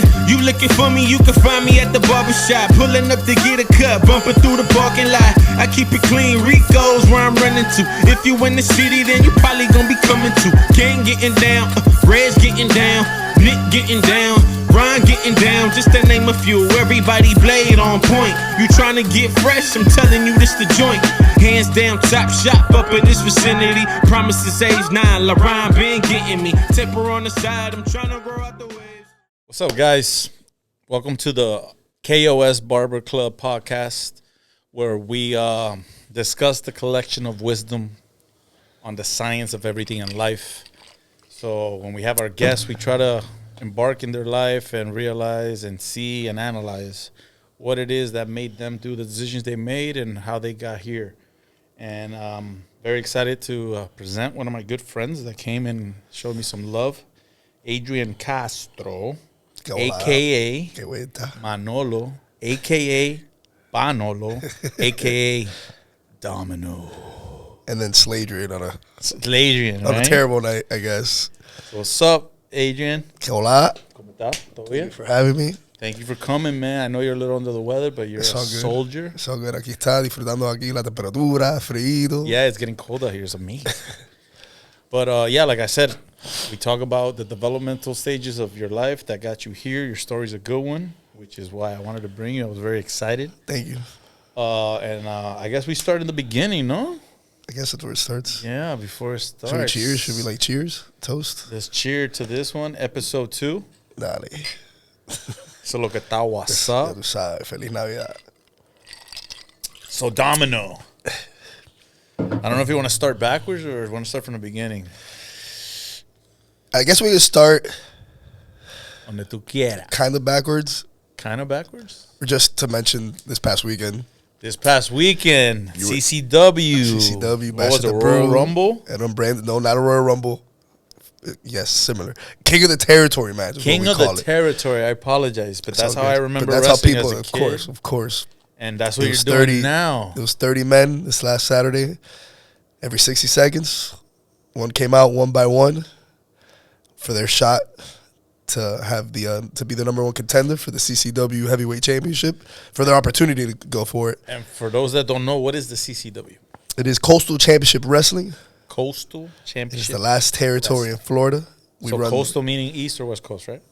You looking for me, you can find me at the barbershop. Pulling up to get a cut, bumping through the parking lot. I keep it clean, Rico's where I'm running to. If you in the city, then you probably gonna be coming to. Gang getting down, Red's getting down, Nick getting down, Ron getting down, just to name a few. Everybody blade on point. You trying to get fresh, I'm telling you this the joint. Hands down, top shop up in this vicinity. Promises age 9, LaRon been getting me. Temper on the side, I'm trying to grow out the waves. What's up, guys? Welcome to the K.O.S. Barber Club podcast, where we discuss the collection of wisdom on the science of everything in life. So when we have our guests, we try to embark in their life and realize and see and analyze what it is that made them do the decisions they made and how they got here. And I'm very excited to present one of my good friends that came and showed me some love, Adrian Castro, a.k.a. Manolo, a.k.a. Panolo, a.k.a. Domino. And then Sladrian on right? a terrible night, I guess. So what's up, Adrian? Hola. ¿Cómo está? ¿Todo bien? Thank you for having me. Thank you for coming, man. I know you're a little under the weather, but you're a soldier. It's all good. Aquí está, disfrutando aquí la temperatura, frío. Yeah, it's getting cold out here. It's amazing. But, yeah, like I said, we talk about the developmental stages of your life that got you here. Your story's a good one, which is why I wanted to bring you. I was very excited. Thank you. And I guess we start in the beginning, no? I guess that's where it starts. Yeah, before it starts. Should we cheers? Should we like cheers? Toast? Let's cheer to this one, episode 2. Dale. So lo que está WhatsApp. Ya tú sabes, Feliz Navidad. So Domino. I don't know if you want to start backwards or want to start from the beginning. I guess we could start Donde tú quieras. kind of backwards. Kind of backwards? Or just to mention this past weekend. This past weekend, CCW. CCW, what was it, Royal Rumble? And unbranded. No, not a Royal Rumble. Yes, similar. King of the Territory match. King of the Territory. I apologize, but that's how I remember wrestling as a kid. Of course. And that's what you're doing now. It was 30 men this last Saturday. Every 60 seconds, one came out one by one for their shot to have the to be the number one contender for the CCW Heavyweight Championship, for their opportunity to go for it. And for those that don't know, what is the CCW? It is Coastal Championship Wrestling. Coastal Championship. It's the last territory in Florida. So coastal meaning East or West Coast, right?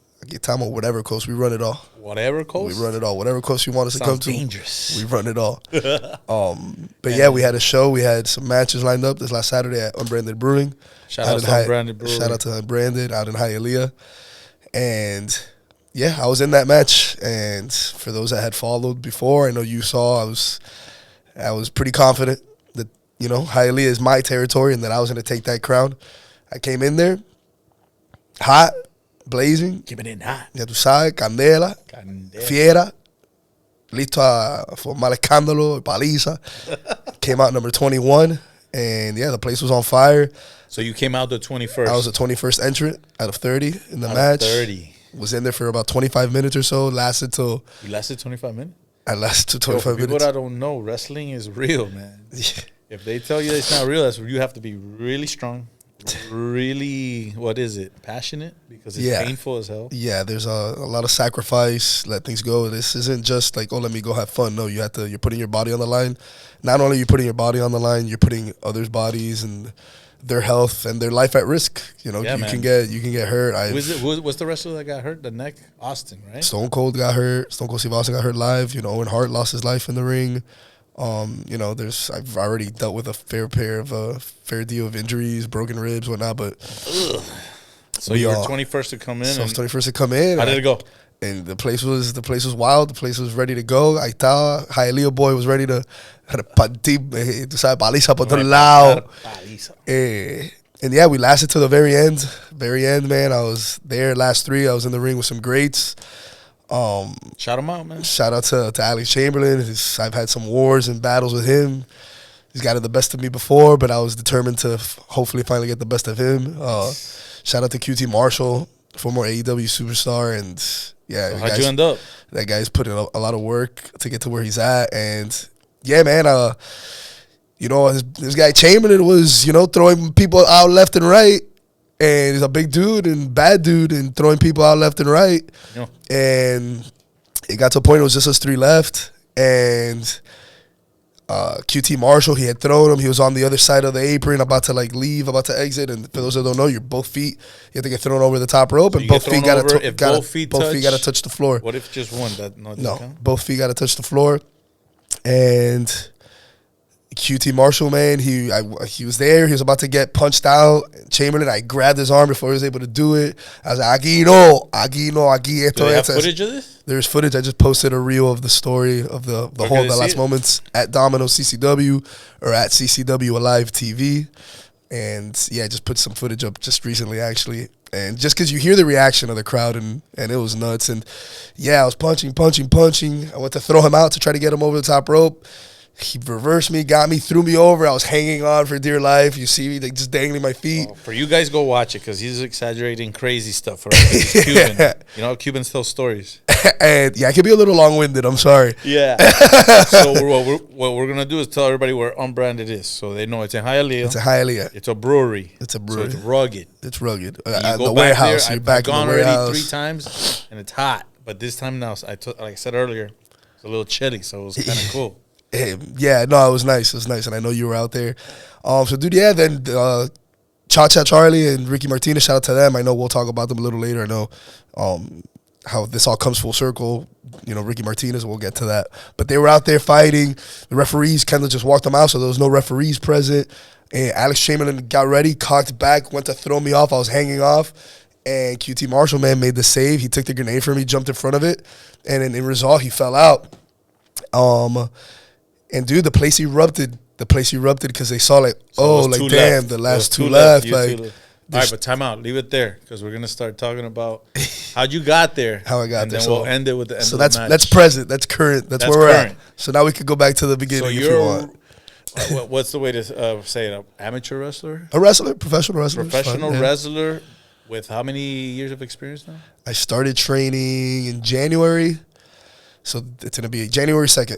Time on whatever coast, we run it all. Whatever coast? We run it all. Whatever coast you want us to come to. Dangerous. We run it all. But yeah, we had a show. We had some matches lined up this last Saturday at Unbranded Brewing. Shout out to Unbranded Brewing. Shout out to Unbranded out in Hialeah. And yeah, I was in that match. And for those that had followed before, I know you saw, I was pretty confident that, you know, Hialeah is my territory and that I was going to take that crown. I came in there hot, blazing. Keeping it hot. Ya tú sabes, candela, fiera, listo a formar escándalo, paliza. Came out number 21, and yeah, the place was on fire. So you came out the 21st. I was the 21st entrant out of 30 in the match. 30. Was in there for about 25 minutes or so. Lasted till... You lasted 25 minutes? I lasted 25 minutes. People that don't know, wrestling is real, man. Yeah. If they tell you it's not real, that's where you have to be really strong. Really, what is it? Passionate? Because it's painful as hell. Yeah, there's a lot of sacrifice. Let things go. This isn't just like, oh, let me go have fun. No, you're putting your body on the line. Not only are you putting your body on the line, you're putting others' bodies and their health and their life at risk. You know, you can get hurt. What's the wrestler that got hurt? The neck? Austin, right? Stone Cold got hurt. Stone Cold Steve Austin got hurt live. You know, Owen Hart lost his life in the ring. You know, I've already dealt with a fair deal of injuries, broken ribs, whatnot. But so you were 21st to come in. So I was 21st to come in. How did it go? And the place was wild. The place was ready to go. Ahí estaba. Hialeah boy was ready to partir, tú sabes, paliza por otro lado. And yeah, we lasted till the very end. Very end, man. I was there last 3. I was in the ring with some greats. Shout him out, man. Shout out to Alex Chamberlain. I've had some wars and battles with him. He's gotten the best of me before, but I was determined to hopefully finally get the best of him. Shout out to QT Marshall, former AEW superstar, and yeah. So how'd you end up? That guy's put in a lot of work to get to where he's at, and yeah, man. You know, this guy Chamberlain was, you know, throwing people out left and right. And he's a big dude and bad dude and throwing people out left and right. Yeah. And it got to a point it was just us three left. And QT Marshall, he had thrown him. He was on the other side of the apron, about to like leave, about to exit. And for those that don't know, your both feet, you have to get thrown over the top rope, and both feet got to touch the floor. What if just one? No, both feet got to touch the floor. And QT Marshall, man, he was there. He was about to get punched out. Chamberlain, I grabbed his arm before he was able to do it. I was like, aquí no. Do they have footage of this? There's footage. I just posted a reel of the story of the last moments at Domino CCW or at CCW Alive TV. And yeah, I just put some footage up just recently, actually. And just because you hear the reaction of the crowd, and it was nuts. And yeah, I was punching. I went to throw him out to try to get him over the top rope. He reversed me, got me, threw me over. I was hanging on for dear life. You see me like just dangling my feet. Oh, for you guys, go watch it because he's exaggerating crazy stuff. Right? He's Cuban. You know, Cubans tell stories. And yeah, I could be a little long-winded. I'm sorry. Yeah. So what we're gonna do is tell everybody where Unbranded is, so they know it's in Hialeah. It's a Hialeah. It's a brewery. It's a brewery. So it's rugged. It's rugged. You go the back warehouse. there. You're back in the warehouse. I've gone already 3 times, and it's hot. But this time now, like I said earlier, it's a little chilly, so it was kind of cool. Yeah, no, it was nice. It was nice, and I know you were out there. So, dude, yeah, then Cha Cha Charlie and Ricky Martinez, shout out to them. I know we'll talk about them a little later. I know how this all comes full circle. You know, Ricky Martinez, we'll get to that. But they were out there fighting. The referees kind of just walked them out, so there was no referees present. And Alex Chamberlain got ready, cocked back, went to throw me off. I was hanging off. And QT Marshall, man, made the save. He took the grenade from me, jumped in front of it. And then in result, he fell out. And dude, the place erupted because they saw like, So like damn, left. the last two left. Like, all right, but time out. Leave it there because we're gonna start talking about how you got there. How I got there. Then So we'll end it with the end. So of the match. that's present. That's current. That's where we're at. So now we could go back to the beginning So if you want. What's the way to say it? Amateur wrestler, A wrestler, professional wrestler. professional wrestler with how many years of experience now? I started training in January, so it's gonna be January 2nd,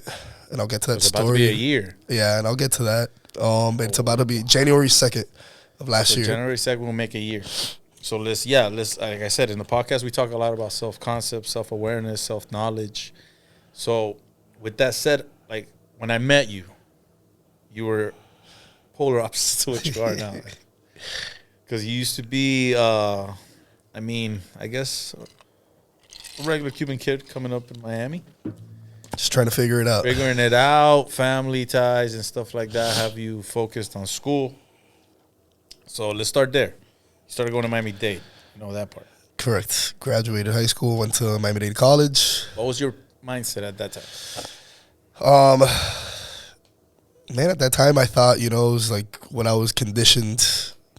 and I'll get to that It's story. about to be a year. Yeah, and I'll get to that. It's about to be January 2nd of last year. January 2nd will make a year. So let's like I said in the podcast, we talk a lot about self-concept, self-awareness, self-knowledge. So with that said, like when I met you, you were polar opposites to what you are now. Because you used to be, I guess, a regular Cuban kid coming up in Miami. Just trying to figure it out. Figuring it out, family ties and stuff like that have you focused on school. So let's start there. You started going to Miami-Dade. You know that part. Correct. Graduated high school, went to Miami-Dade College. What was your mindset at that time? Man, at that time, I thought, it was like when I was conditioned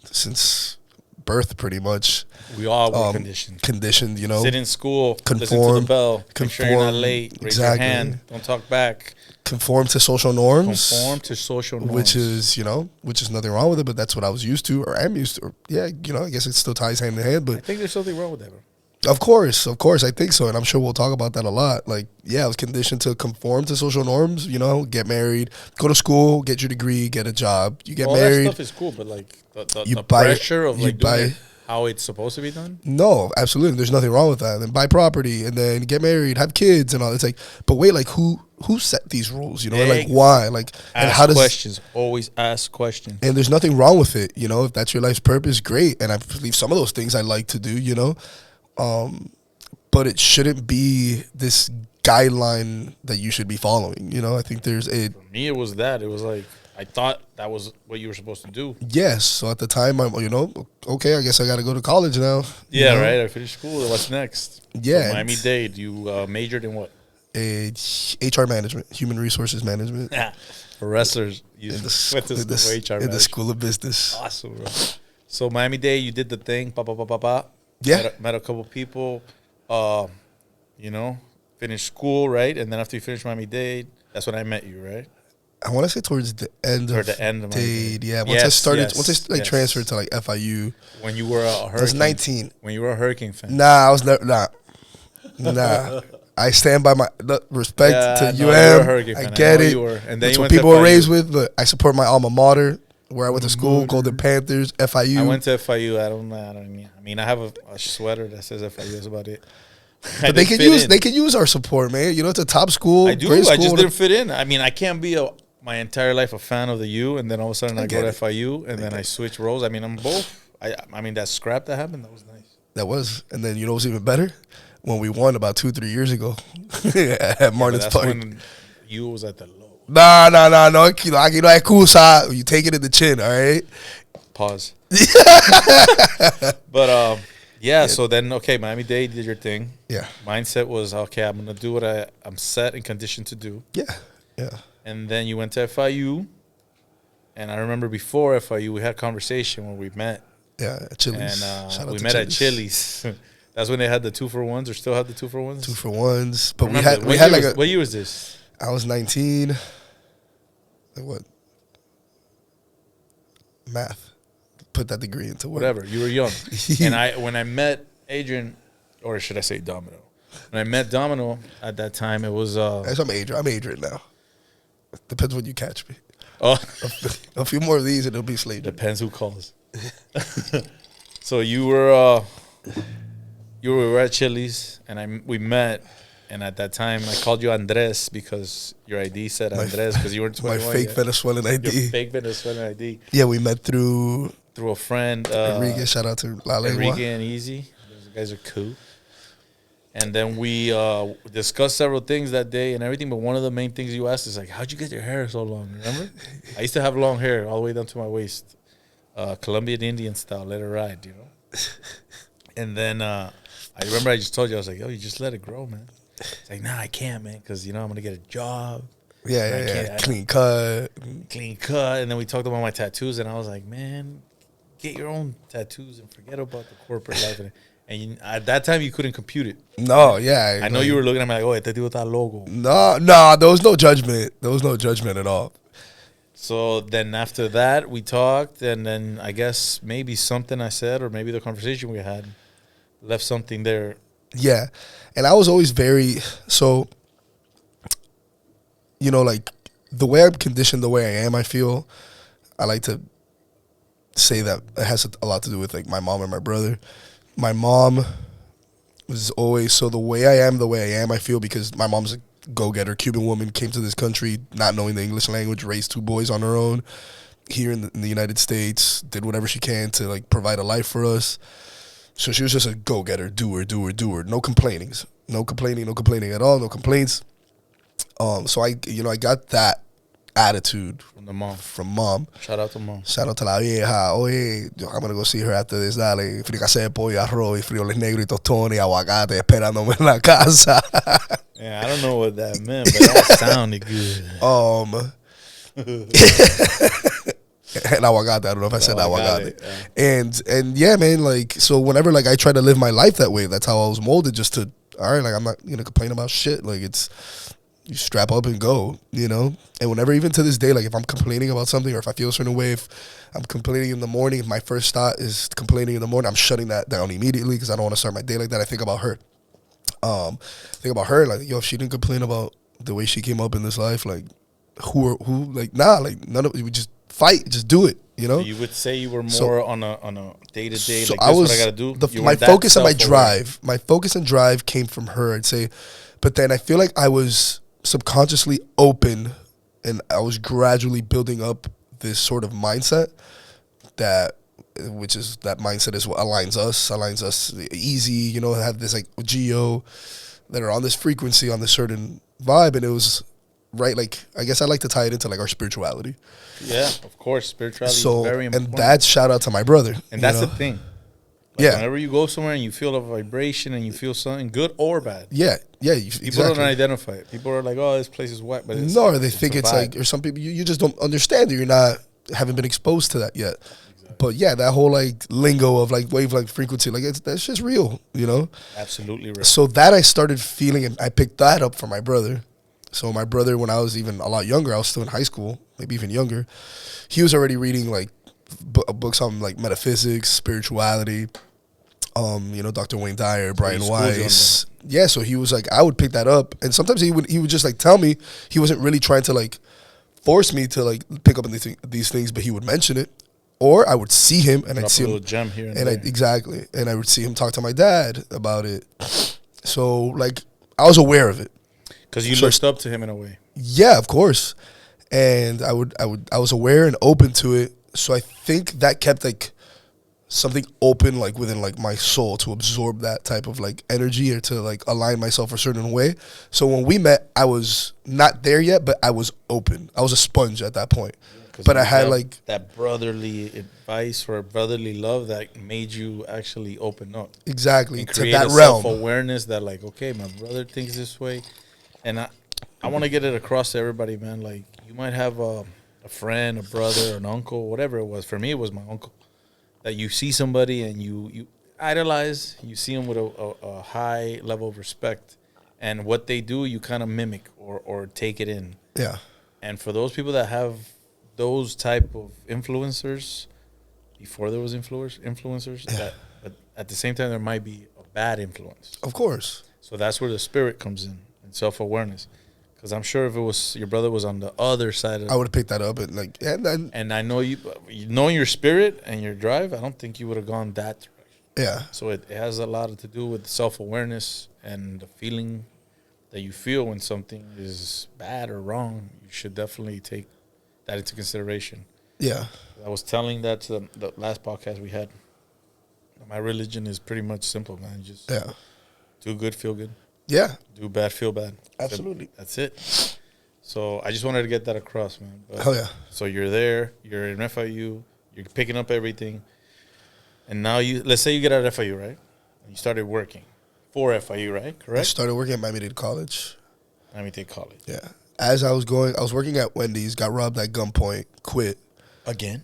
since birth, pretty much. We all were conditioned. Conditioned, Sit in school, conform, listen to the bell, make sure you're not late, raise your exactly. hand, don't talk back. Conform to social norms. Which is, which is nothing wrong with it, but that's what I was used to, or am used to. Or, yeah, I guess it still ties hand in hand, but I think there's something wrong with that, bro. Of course, I think so, and I'm sure we'll talk about that a lot. Like, yeah, I was conditioned to conform to social norms, get married, go to school, get your degree, get a job. You get married. All that stuff is cool, but like the pressure of like doing it how it's supposed to be done? No, absolutely. There's nothing wrong with that. And then buy property, and then get married, have kids, and all. It's like, but wait, like who set these rules? Like why? Like, and how does questions? Always ask questions. And there's nothing wrong with it. If that's your life's purpose, great. And I believe some of those things I like to do. But it shouldn't be this guideline that you should be following. I think there's a. For me, it was that. It was like I thought that was what you were supposed to do. Yes. So at the time, I'm, okay, I guess I got to go to college now. Yeah, right. I finished school. What's next? Yeah. So Miami-Dade. You majored in what? HR management, human resources management. For wrestlers, you in went to the school of business. Awesome, bro. So Miami-Dade, you did the thing. Yeah. Met a couple people. Finished school, right? And then after you finished Miami-Dade, that's when I met you, right? I want to say towards the end of Dade. Yeah. Once I transferred to like FIU. When you were a Hurricane. I was 19. When you were a Hurricane fan. Nah, I was never. Nah. I stand by my respect to UM. You were a Hurricane fan. I get it. You were. And then that's you what went people to were FIU. raised with, but I support my alma mater where I went to school, Golden Panthers, FIU. I went to FIU. I mean, I have a sweater that says FIU. That's about it. But they can use our support, man. You know, it's a top school. I do. Great school. I just didn't fit in. I mean, I can't be my entire life a fan of the U, and then all of a sudden I go to FIU, and then I switch roles. I mean, I'm both. I mean, that scrap that happened, that was nice. That was. And then, you know what's even better? When we won about 2-3 years ago at Martin's Park. When U was at the low. No. You take it in the chin, all right? Pause. But, yeah, so then, okay, Miami-Dade did your thing. Yeah. Mindset was, okay, I'm going to do what I'm set and conditioned to do. Yeah. And then you went to FIU. And I remember before FIU, we had a conversation when we met. Yeah, at Chili's. And we met at Chili's. That's when they had the 2-for-1s, or still have the 2-for-1s? 2-for-1s. But what year was this? I was 19. Like what? Math. Put that degree into work. Whatever. You were young. And when I met Adrian, or should I say Domino? When I met Domino at that time, it was... I'm Adrian now. Depends when you catch me. Oh. A few more of these and it'll be slavery. Depends who calls. So you were at Chili's, and we met, and at that time I called you Andres because your ID said Andres because you weren't 21 My fake yet. Venezuelan ID. Your fake Venezuelan ID. Yeah, we met through a friend. Enrique, shout out to La Lengua. Enrique and Easy. Those guys are cool. And then we discussed several things that day and everything, but one of the main things you asked is like, how'd you get your hair so long? Remember? I used to have long hair all the way down to my waist. Colombian Indian style, let it ride, you know? And then I remember I just told you, I was like, yo, you just let it grow, man. It's like, nah, I can't, man, because, you know, I'm going to get a job. Yeah. Clean cut. And then we talked about my tattoos, and I was like, man, get your own tattoos and forget about the corporate life. And at that time, you couldn't compute it. No, yeah. I know you were looking at me like, oh, este tipo está logo. No, there was no judgment. There was no judgment at all. So then after that, we talked, and then I guess maybe something I said or maybe the conversation we had left something there. Yeah. And I was always so, you know, like the way I'm conditioned, the way I am, I feel, I like to say that it has a lot to do with like my mom and my brother. My mom was always, so the way I am, I feel, because my mom's a go-getter, Cuban woman, came to this country not knowing the English language, raised 2 boys on her own here in the United States, did whatever she can to like provide a life for us. So she was just a go-getter, doer. No complainings. No complaining at all, no complaints. So I got that attitude from mom. Shout out to mom. Shout out to la vieja. Oye, I'm going to go see her after this. Dale, fricase de pollo, arroz, y frijoles negros y tostones y aguacate esperándome en la casa. Yeah, I don't know what that meant, but that sounded good. And aguacate, I don't know if I said aguacate. Yeah. And yeah, man, like, so whenever like I try to live my life that way, that's how I was molded, just to, all right, like I'm not going to complain about shit. Like you strap up and go, you know? And whenever, even to this day, like if I'm complaining about something or if I feel a certain way, if I'm complaining in the morning, if my first thought is complaining in the morning, I'm shutting that down immediately because I don't want to start my day like that. I think about her. Like, yo, if she didn't complain about the way she came up in this life, like none of it, we just fight, just do it, you know? You would say you were more on a day-to-day, so like, this is what I got to do? My focus and my focus and drive came from her, I'd say. But then I feel like I was subconsciously open and I was gradually building up this sort of mindset that mindset is what aligns us easy, you know, have this like geo that are on this frequency, on this certain vibe. And it was right, like, I guess I like to tie it into like our spirituality. Yeah, of course, spirituality is very important. And that's shout out to my brother. And that's the thing. Like, whenever you go somewhere and you feel a vibration and you feel something good or bad. Yeah. People don't identify it. People are like, oh, this place is wet. But they think it's like, or some people, you just don't understand it. Haven't been exposed to that yet. Exactly. But yeah, that whole like lingo of like wavelength frequency, like that's just real, you know? Absolutely real. So that I started feeling, and I picked that up from my brother. So my brother, when I was even a lot younger, I was still in high school, maybe even younger, he was already reading like books on like metaphysics, spirituality, you know, Dr. Wayne Dyer, Brian Weiss. Yeah, so he was like, I would pick that up, and sometimes he would just like tell me. He wasn't really trying to like force me to like pick up on these things, but he would mention it, or I would see him and I'd Drop see a him, little gem here and and there. exactly, and I would see him talk to my dad about it. So like I was aware of it. Because you So- looked up to him in a way. Yeah, of course. And I was aware and open to it. So I think that kept like something open like within like my soul to absorb that type of like energy or to like align myself a certain way. So when we met, I was not there yet, but I was open. I was a sponge at that point. 'Cause But you I had have like that brotherly advice or brotherly love that made you actually open up. exactly And to create that a realm. self-awareness that like, okay, my brother thinks this way. And I want to get it across to everybody, man. Like, you might have a friend, a brother, an uncle, whatever it was. For me, it was my uncle. That you see somebody and you idolize, you see them with a high level of respect. And what they do, you kind of mimic or take it in. Yeah. And for those people that have those type of influencers, before there was influencers, that, but at the same time, there might be a bad influence. Of course. So that's where the spirit comes in and self-awareness. Because I'm sure if it was your brother was on the other side of I would have picked that up and like and I know you knowing your spirit and your drive, I don't think you would have gone that direction. yeah. So it has a lot to do with self-awareness and the feeling that you feel when something is bad or wrong. You should definitely take that into consideration. Yeah. I was telling that to the last podcast we had. My religion is pretty much simple, man. Just Yeah. do good, feel good. Yeah. Do bad, feel bad. Absolutely. That's it. So I just wanted to get that across, man. But, Oh yeah. So you're there. You're in FIU. You're picking up everything. And now let's say you get out of FIU, right? And you started working for FIU, right? I Correct? started working at Miami-Dade College. Miami-Dade College. Yeah. As I was working at Wendy's, got robbed at gunpoint, quit, Again?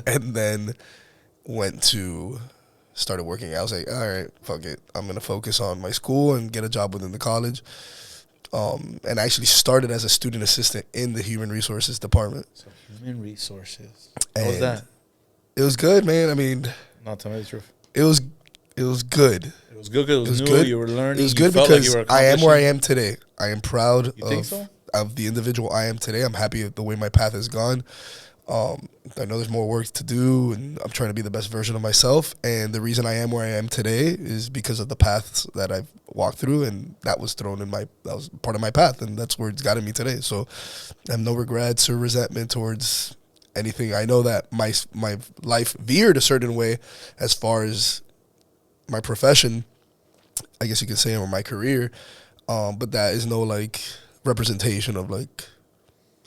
and then started working. I was like, all right, fuck it. I'm going to focus on my school and get a job within the college. And I actually started as a student assistant in the human resources department. So human resources. How was And that? It was good, man. I mean, Not tell me the truth. it was good. It was good because it was new. good. You were learning. It was you good felt like because you were I am where I accomplishing. am today. I am proud You think so? of the individual I am today. I'm happy with the way my path has gone. I know there's more work to do, and I'm trying to be the best version of myself. And the reason I am where I am today is because of the paths that I've walked through, and that was part of my path, and that's where it's gotten me today. So I have no regrets or resentment towards anything. I know that my life veered a certain way as far as my profession, I guess you could say, or my career, but that is no like representation of like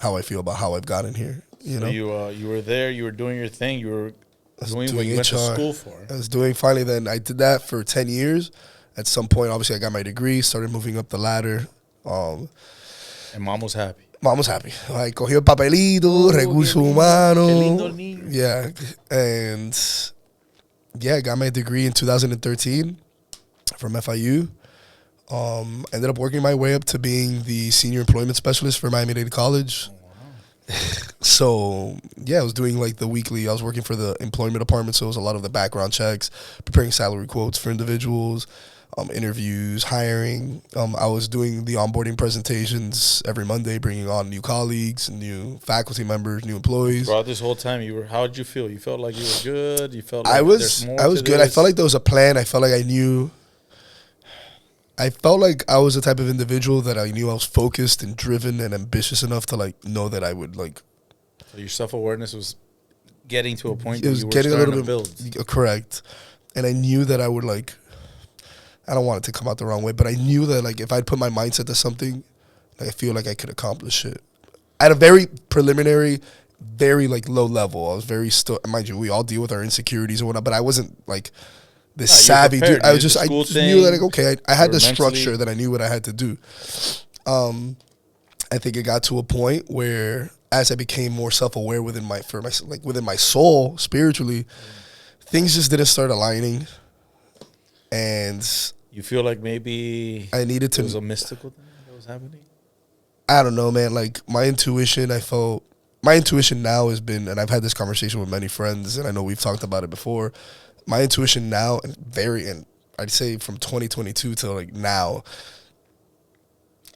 how I feel about how I've gotten here. You know, You were there. You were doing your thing. You were doing what doing you went to HR. school for. I was doing finally. Then I did that for 10 years. At some point, obviously, I got my degree, started moving up the ladder. And mom was happy. Mom was happy. Like, cogió el papelito, recursos Qué lindo el humanos. niño. Yeah, and yeah, I got my degree in 2013 from FIU. Ended up working my way up to being the senior employment specialist for Miami-Dade College. So yeah, I was doing like the weekly. I was working for the employment department, so it was a lot of the background checks, preparing salary quotes for individuals, interviews, hiring. I was doing the onboarding presentations every Monday, bringing on new colleagues, new faculty members, new employees. Throughout this whole time, how did you feel? You felt like you were good. You felt like I there's was more I was to good. I this? felt like there was a plan. I felt like I knew. I felt like I was the type of individual that I knew I was focused and driven and ambitious enough to like know that I would like. So your self-awareness was getting to a point It that was you were getting a starting little to bit build. correct, and I knew that I would like. I don't want it to come out the wrong way, but I knew that like if I'd put my mindset to something, like I feel like I could accomplish it. At a very preliminary, very like low level, I was very still. Mind you, we all deal with our insecurities and whatnot, but I wasn't like this Nah, you were savvy prepared. dude. I You was did just the I school just knew that thing. like okay, I had You the were mentally- structure that I knew what I had to do. I think it got to a point where as I became more self-aware within my soul spiritually, things just didn't start aligning, and You feel like maybe I needed it was a to. mystical thing that was happening? I don't know, man. Like my intuition now has been, and I've had this conversation with many friends, and I know we've talked about it before. My intuition now, and I'd say from 2022 to like now,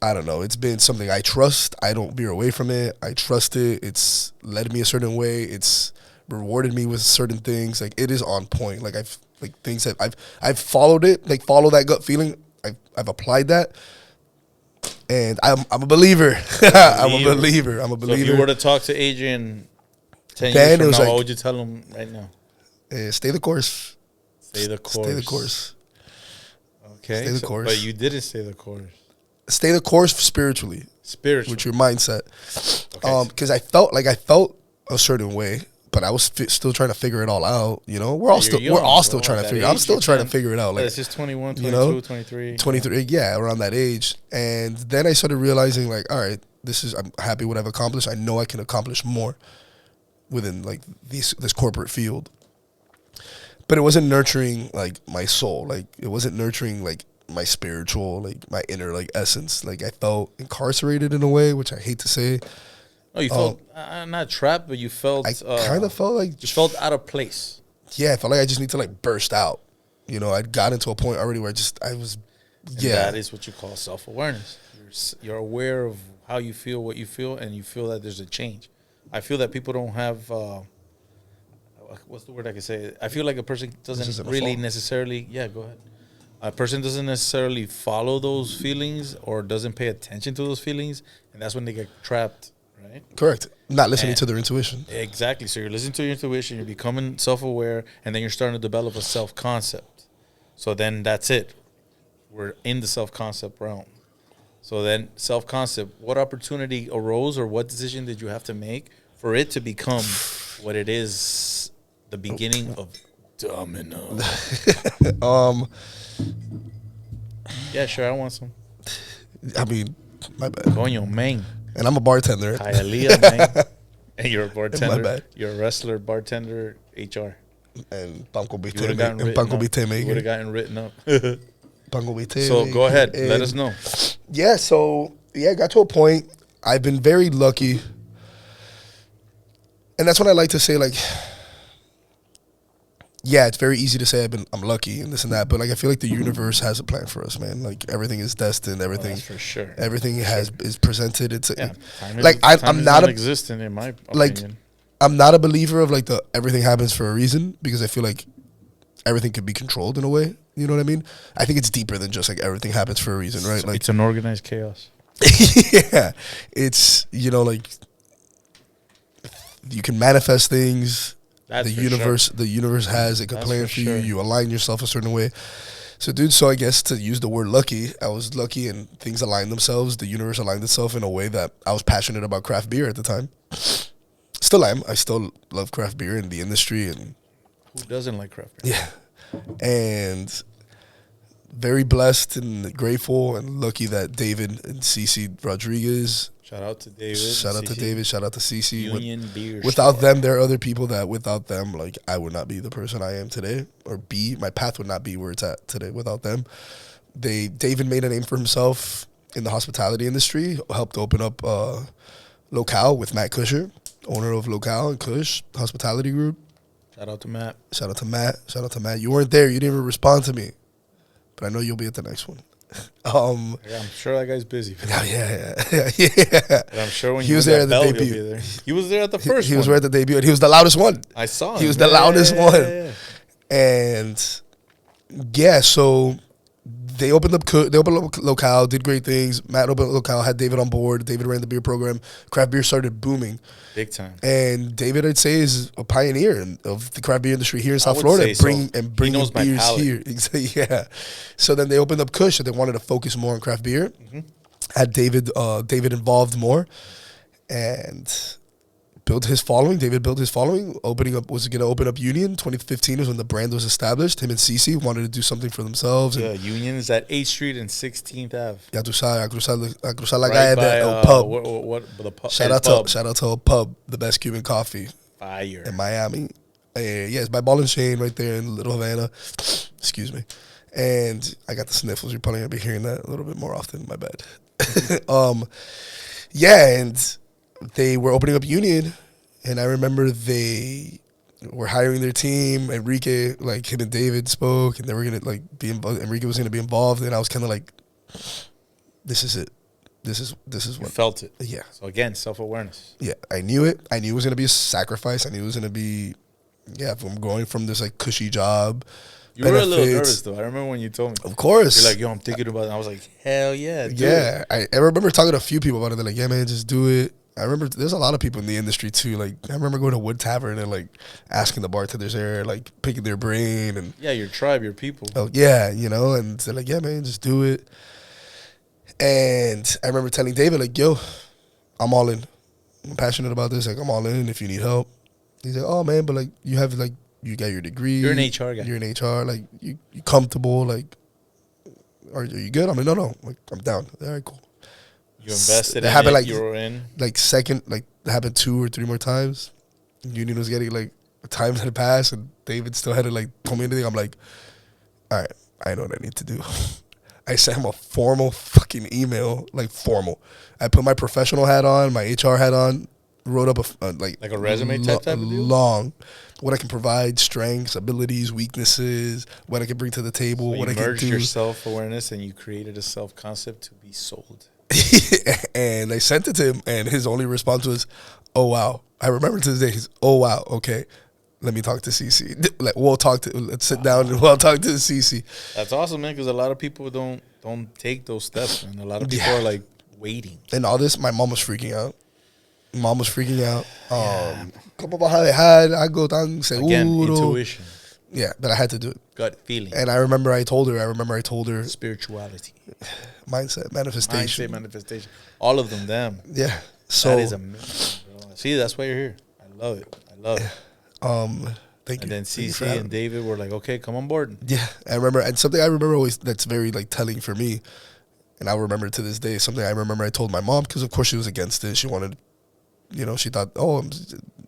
I don't know. It's been something I trust. I don't veer away from it. I trust it. It's led me a certain way. It's rewarded me with certain things. Like, it is on point. Like, things that I've followed it. Like, follow that gut feeling. I've applied that, and I'm a believer. I'm a believer. So if you were to talk to Adrian 10 then years it was from now, like, what would you tell him right now? Stay the course. Stay the course. Stay the course. Okay. Stay the course. But you didn't stay the course. Stay the course spiritually. Spiritually. With your mindset. Okay. Because I felt a certain way, but I was still trying to figure it all out. You know, we're all still trying to figure. I'm still trying to figure it out. Like, it's just 21, 22, 23. 23. Yeah, around that age. And then I started realizing, like, all right, I'm happy what I've accomplished. I know I can accomplish more within like this corporate field. But it wasn't nurturing like my soul. Like, it wasn't nurturing like my spiritual, like my inner like essence. Like, I felt incarcerated in a way, which I hate to say. Oh, you felt not trapped, but you felt. I kind of felt like you felt out of place. Yeah, I felt like I just need to like burst out. You know, I'd gotten to a point already where I was. And yeah, that is what you call self-awareness. You're aware of how you feel, what you feel, and you feel that there's a change. I feel that people don't have. What's the word I can say? I feel like a person doesn't really necessarily. Yeah, go ahead. A person doesn't necessarily follow those feelings or doesn't pay attention to those feelings, and that's when they get trapped, right? Correct. Not listening to their intuition. Exactly. So you're listening to your intuition, you're becoming self-aware, and then you're starting to develop a self-concept. So then that's it. We're in the self-concept realm. So then self-concept, what opportunity arose or what decision did you have to make for it to become what it is, the beginning of Domino? Yeah, sure, I want some. I mean, my bad. Coño, man. And I'm a bartender. Hialeah, man. And you're a bartender. My bad. You're a wrestler, bartender, HR. And Panko You would have gotten written up. Panko Bite. So go ahead. Let us know. Yeah, I got to a point. I've been very lucky. And that's when I like to say, like, yeah, it's very easy to say I'm lucky and this and that, but like I feel like the universe has a plan for us, man. Like everything is destined. Everything, that's for sure. Everything is presented. It's like I'm not non-existent in my opinion. Like, I'm not a believer of like the everything happens for a reason, because I feel like everything could be controlled in a way. You know what I mean? I think it's deeper than just like everything happens for a reason, right? Like it's an organized chaos. Yeah, it's, you know, like you can manifest things. That's the universe has a plan for you. You align yourself a certain way. So, dude, I guess to use the word lucky, I was lucky and things aligned themselves. The universe aligned itself in a way that I was passionate about craft beer at the time. Still am. I still love craft beer in the industry. And who doesn't like craft beer? Yeah. And very blessed and grateful and lucky that David and Cece Rodriguez. Shout out to David. Shout out to David. Shout out to Cece. Union Beer. Without them, there are other people that without them, like, I would not be the person I am today, or my path would not be where it's at today without them. David made a name for himself in the hospitality industry, helped open up Locale with Matt Kusher, owner of Locale and Kush Hospitality Group. Shout out to Matt. Shout out to Matt. Shout out to Matt. You weren't there. You didn't even respond to me. But I know you'll be at the next one. I'm sure that guy's busy. Yeah. But I'm sure when he was there at the debut. There. He was there at the first one. He was there at the debut, and he was the loudest one. I saw him. He was the loudest one. Yeah. And yeah, so they opened up Locale, did great things. Matt opened up Locale, had David on board. David ran the beer program. Craft beer started booming. Big time. And David, I'd say, is a pioneer of the craft beer industry here in South Florida, bringing beers here. Yeah. So then they opened up Kush, and they wanted to focus more on craft beer. Mm-hmm. Had David involved more, and built his following. David built his following. Was going to open up Union. 2015 was when the brand was established. Him and Cece wanted to do something for themselves. Yeah, Union is at 8th Street and 16th Ave. Ya tú sabes, a cruzar la calle del pub. The pub. Shout out to a pub, the best Cuban coffee. Fire. In Miami. Yeah, it's by Ball and Chain right there in Little Havana. Excuse me. And I got the sniffles. You're probably going to be hearing that a little bit more often. My bad. Yeah, and they were opening up Union, and I remember they were hiring their team. Enrique, like him and David spoke, and they were gonna like be involved. Enrique was gonna be involved, and I was kind of like, "This is it. this is You what. felt it. Yeah, So again, self-awareness. yeah. I knew it. I knew it was gonna be a sacrifice. I knew it was gonna be, yeah. If I'm going from this like cushy job, You were a little benefits. nervous though. I remember when you told me. Of course. You're like, yo, I'm thinking about it. I was like, hell yeah, do it. Yeah, I remember talking to a few people about it. They're like, yeah, man, just do it. I remember there's a lot of people in the industry too. Like, I remember going to Wood Tavern and like asking the bartenders there, like picking their brain and, Yeah, your tribe, your people. oh yeah, you know, and they're like, yeah, man, just do it. And I remember telling David, like, yo, I'm all in. I'm passionate about this. Like, I'm all in if you need help. He's like, oh man, but like you have like you got your degree. You're an HR guy. You're an HR. Like you comfortable. Like, are you good? I'm like, no. Like, I'm down. All right, cool. You invested That in happened it. like- You were in. Like second, like that happened 2 or 3 more times. Union was getting like times had passed, and David still hadn't like told me anything. I'm like, all right, I know what I need to do. I sent him a formal fucking email, like formal. I put my professional hat on, my HR hat on, wrote up like Like a resume type of deal? long, what I can provide, strengths, abilities, weaknesses, what I can bring to the table, So what you I can merged do. your self-awareness and you created a self-concept to be sold. And I sent it to him, and his only response was, "Oh wow." I remember to this day. He's, "Oh wow, okay. Let me talk to CC. Like let's sit down and we'll talk to the CC." That's awesome, man, because a lot of people don't take those steps, man. A lot of people Yeah. are like waiting. And all this, my mom was freaking out. Como baja de had, I go down seguro. Again, intuition, Yeah, but I had to do it. gut feeling, And I remember I told her, spirituality, mindset, manifestation. mindset, manifestation. All of them. Yeah. So That is amazing, bro. See, that's why you're here. I love it. thank you. And then Thank you for CC having and me. David were like, okay, come on board. Yeah, I remember, and something I remember always that's very like telling for me, and I remember to this day. Something I remember I told my mom, because of course she was against it. She wanted, she thought, oh,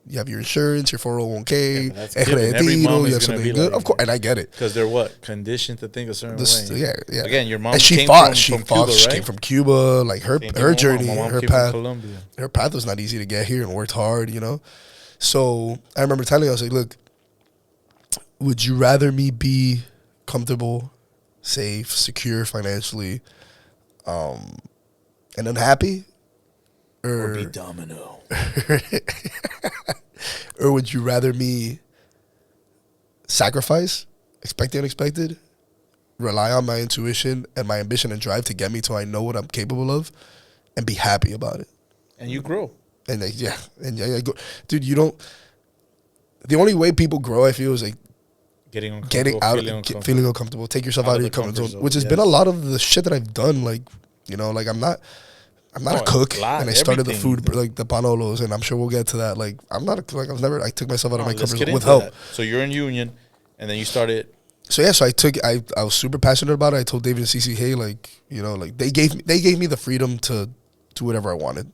you have your insurance, your 401k, Yeah, but that's given. Every mom you is have gonna something be good, like of course, and I get it. Because they're what? Conditioned to think a certain way. Yeah. Again, your mom and she came fought. from, She from fought. Cuba, She right? came from Cuba. Like her Same thing her with my mom. journey, My mom her came path. from Colombia. Her path was not easy to get here, and worked hard. So I remember telling her, I was like, look, would you rather me be comfortable, safe, secure financially, and unhappy, Or be Domino. or would you rather me sacrifice, expect the unexpected, rely on my intuition and my ambition and drive to get me to I know what I'm capable of, and be happy about it? And you grow. And dude, you don't. The only way people grow, I feel, is like Getting uncomfortable, feeling uncomfortable. Take yourself out of your comfort zone, which has been a yes. lot of the shit that I've done. Like, like I'm not Oh, a cook, a lot, and I started the everything you food did. like the panolos, and I'm sure we'll get to that. Like, I'm not a cook. Like, I took myself out of my Let's comfort get zone with into help. that. So you're in union, and then you started. So yeah, so I was super passionate about it. I told David and Cece, hey, like, like they gave me the freedom to do whatever I wanted.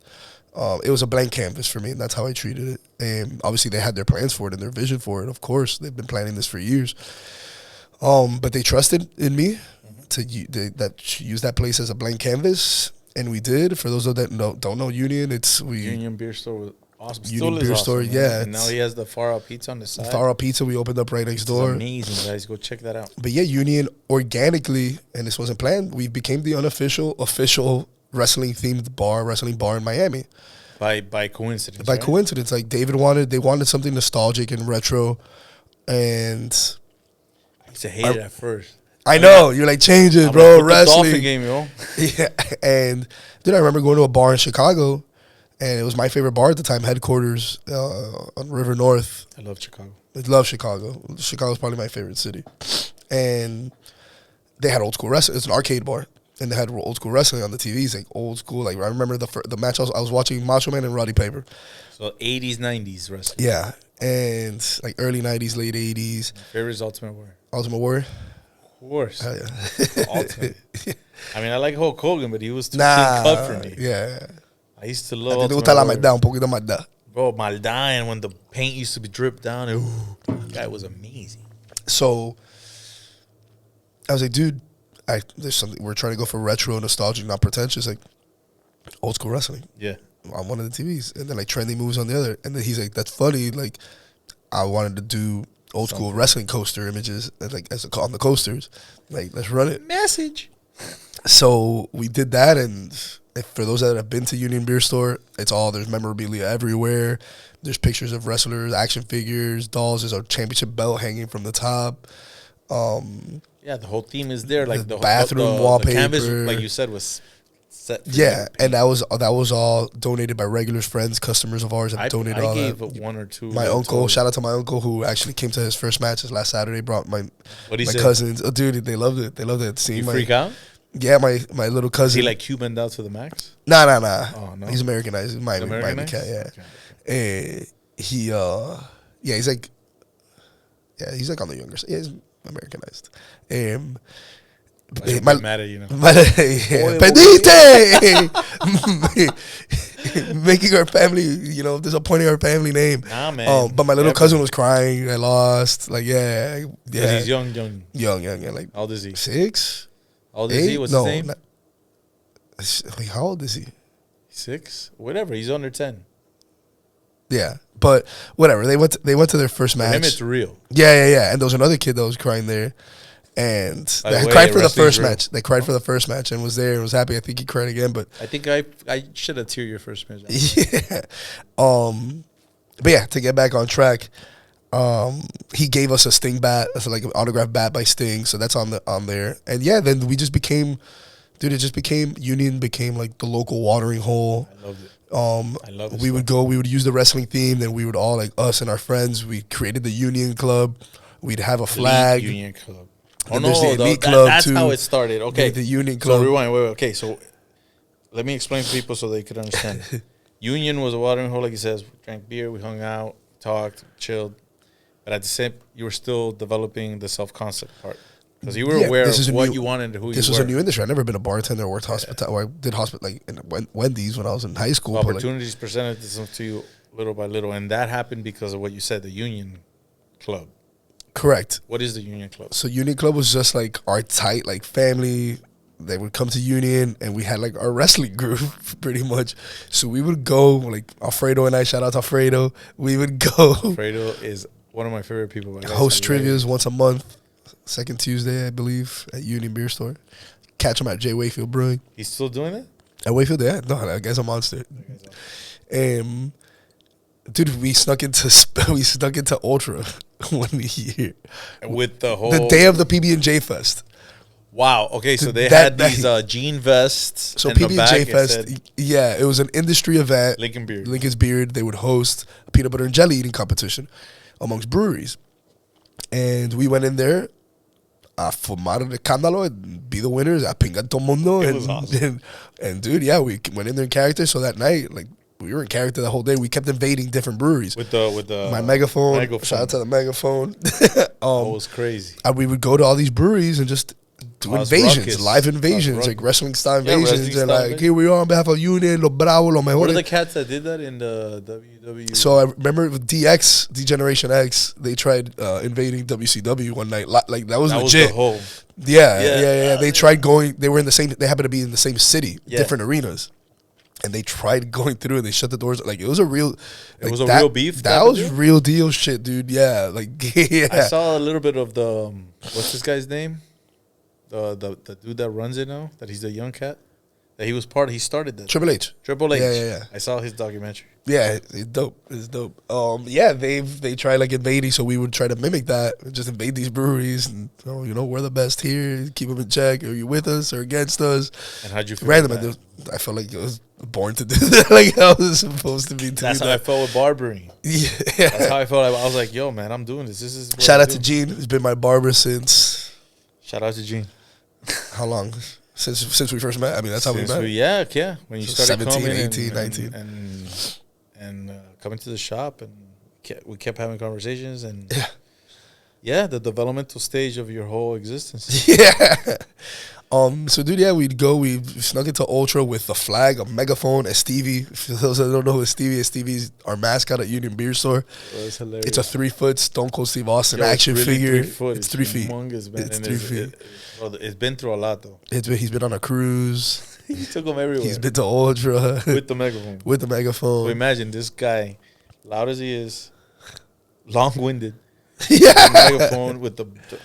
It was a blank canvas for me, and that's how I treated it. And obviously, they had their plans for it and their vision for it. Of course, they've been planning this for years. But they trusted in me to use that place as a blank canvas, and we did. For those of that don't know Union, Union Beer Store was awesome. Union Still is Beer awesome, Store, man. yeah, And now he has the Far Out Pizza on the side. Far Out Pizza. We opened up right next It's door. amazing, guys. Go check that out. But yeah, Union organically, and this wasn't planned, we became the official wrestling themed wrestling bar in Miami. By coincidence. By right? coincidence, like they wanted something nostalgic and retro, and I used to hate it at first. I know you're like, change it, I'm bro. like, put the Wrestling Dolphin game, yo. Yeah, and dude, I remember going to a bar in Chicago, and it was my favorite bar at the time, headquarters on River North. I love Chicago. I love Chicago. Chicago's probably my favorite city, and they had old school wrestling. It's an arcade bar, and they had old school wrestling on the TVs, like old school. Like I remember the match I was watching, Macho Man and Roddy Piper. So 80s, 90s wrestling. Yeah, and like early '90s, late '80s. Favorite is Ultimate Warrior. Ultimate Warrior. Of course. Hell yeah. Ultimate. I mean, I like Hulk Hogan, but he was too Nah, clean cut for me. yeah. I used to A love ti te Ultimate gusta la Warrior. maldad, un poquito maldad. Bro, maldad, and when the paint used to be dripped down, that guy was amazing. So I was like, dude, there's something, we're trying to go for retro, nostalgic, not pretentious, like old school wrestling Yeah. on one of the TVs, and then like trendy moves on the other. And then he's like, that's funny. Like, I wanted to do old school wrestling coaster images, like on the coasters. Like, let's run it. Message. So we did that, and for those that have been to Union Beer Store, there's memorabilia everywhere. There's pictures of wrestlers, action figures, dolls. There's a championship belt hanging from the top. Yeah, the whole theme is there. Like The bathroom wallpaper. The canvas, like you said, was set. For Yeah, and that was all donated by regulars, friends, customers of ours have donated all that. I gave one or two. My uncle, shout out to my uncle who actually came to his first match this last Saturday. Brought my say? cousins. Oh, dude, they loved it. They loved it. You freak out? Yeah, my little cousin. Is he like Cuban out to the max? Nah. Oh, no. He's Americanized. He's Miami cat. Yeah. Okay. He's like on the younger side. Yeah, he's Americanized. Mad at you know. Making our family, disappointing our family name. Nah, man. But my little cousin was crying. I lost. Like, yeah. He's young. Young. Like, how old is he? 6? How old is he? What's his name? Like, how old is he? 6? Whatever. He's under 10. Yeah, but whatever. They went to their first match. For him, it's real. Yeah. And there was another kid that was crying there, and they cried for the first match. They cried for the first match and was there and was happy. I think he cried again, but I think I should have teared your first match. Yeah. But yeah, to get back on track, he gave us a Sting bat, like an autographed bat by Sting. So that's on there. And yeah, then we just became, Union became like the local watering hole. I loved it. I love it. We would use the wrestling theme, then we would all, like us and our friends, we created the Union Club. We'd have a flag. Union Club. Oh no, the Elite Club that's too. how it started. Okay. The Union Club. So rewind, wait. Okay, so let me explain for people so they could understand. Union was a watering hole, like he says. We drank beer, we hung out, talked, chilled. But at the same, you were still developing the self-concept part. Because you were aware of what you wanted and who you were. This was a new industry. I'd never been a bartender or worked hospitality. I did like in Wendy's when I was in high school. Opportunities presented themselves to you little by little. And that happened because of what you said, the Union Club. Correct. What is the Union Club? So Union Club was just like our tight like family. They would come to Union and we had like our wrestling group pretty much. So we would go, like Alfredo and I, shout out to Alfredo. We would go. Alfredo is one of my favorite people. Host trivias once a month. Second Tuesday, I believe, at Union Beer Store. Catch him at J. Wayfield Brewing. He's still doing it? At Wayfield, yeah. No, that guy's a monster. Dude, we snuck into Ultra one year with the day of the PB&J Fest. Wow. Okay, so they had these jean vests. So PB&J Fest, yeah, it was an industry event. Lincoln's Beard. They would host a peanut butter and jelly eating competition amongst breweries, and we went in there. A formar el escándalo and be the winners. A pingar todo mundo. It was awesome. And dude, yeah, we went in there in character. So that night, like, we were in character the whole day. We kept invading different breweries. With the my megaphone. Shout out to the megaphone. That was crazy. We would go to all these breweries and just do invasions, live invasions, like wrestling style invasions. And like, here we are on behalf of Union, Los Bravos, Los Mejores. What are the cats that did that in the WWE? So I remember with D-Generation X, they tried invading WCW one night. Like that was legit. The whole. Yeah. They tried going. They were in the same. They happened to be in the same city, different arenas, and they tried going through. And they shut the doors. Like it was a real. It was a real beef. That was real deal shit, dude. Yeah, like yeah. I saw a little bit of the what's this guy's name? The dude that runs it now, that he's the young cat, that he was part of, he started that. Triple H. Yeah. I saw his documentary. Yeah, it's dope. Yeah, they try like invading, so we would try to mimic that, just invade these breweries, and we're the best here. Keep them in check. Are you with us or against us? And how'd you feel? Random. I felt like I was born to do that. Like I was supposed to be. That's how I felt with barbering. Yeah, that's how I felt. I was like, yo, man, I'm doing this. This is. Shout out to Gene, who's been my barber since. Shout out to Gene. How long? Since we first met? I mean, that's how we met. Yeah. When you started 17, coming 18, 19. And coming to the shop, and we kept having conversations, and yeah, the developmental stage of your whole existence. Yeah. So dude, yeah, we snuck into Ultra with a flag, a megaphone, a Stevie. For those that don't know who Stevie is, Stevie's our mascot at Union Beer Store. Oh, it's hilarious. It's a 3-foot Stone Cold Steve Austin action figure. It's 3 feet. Humongous, man. It's 3 feet. It's been through a lot though. He's been on a cruise. He took him everywhere. He's been to Ultra with the megaphone. So imagine this guy, loud as he is, long-winded. Yeah, the megaphone with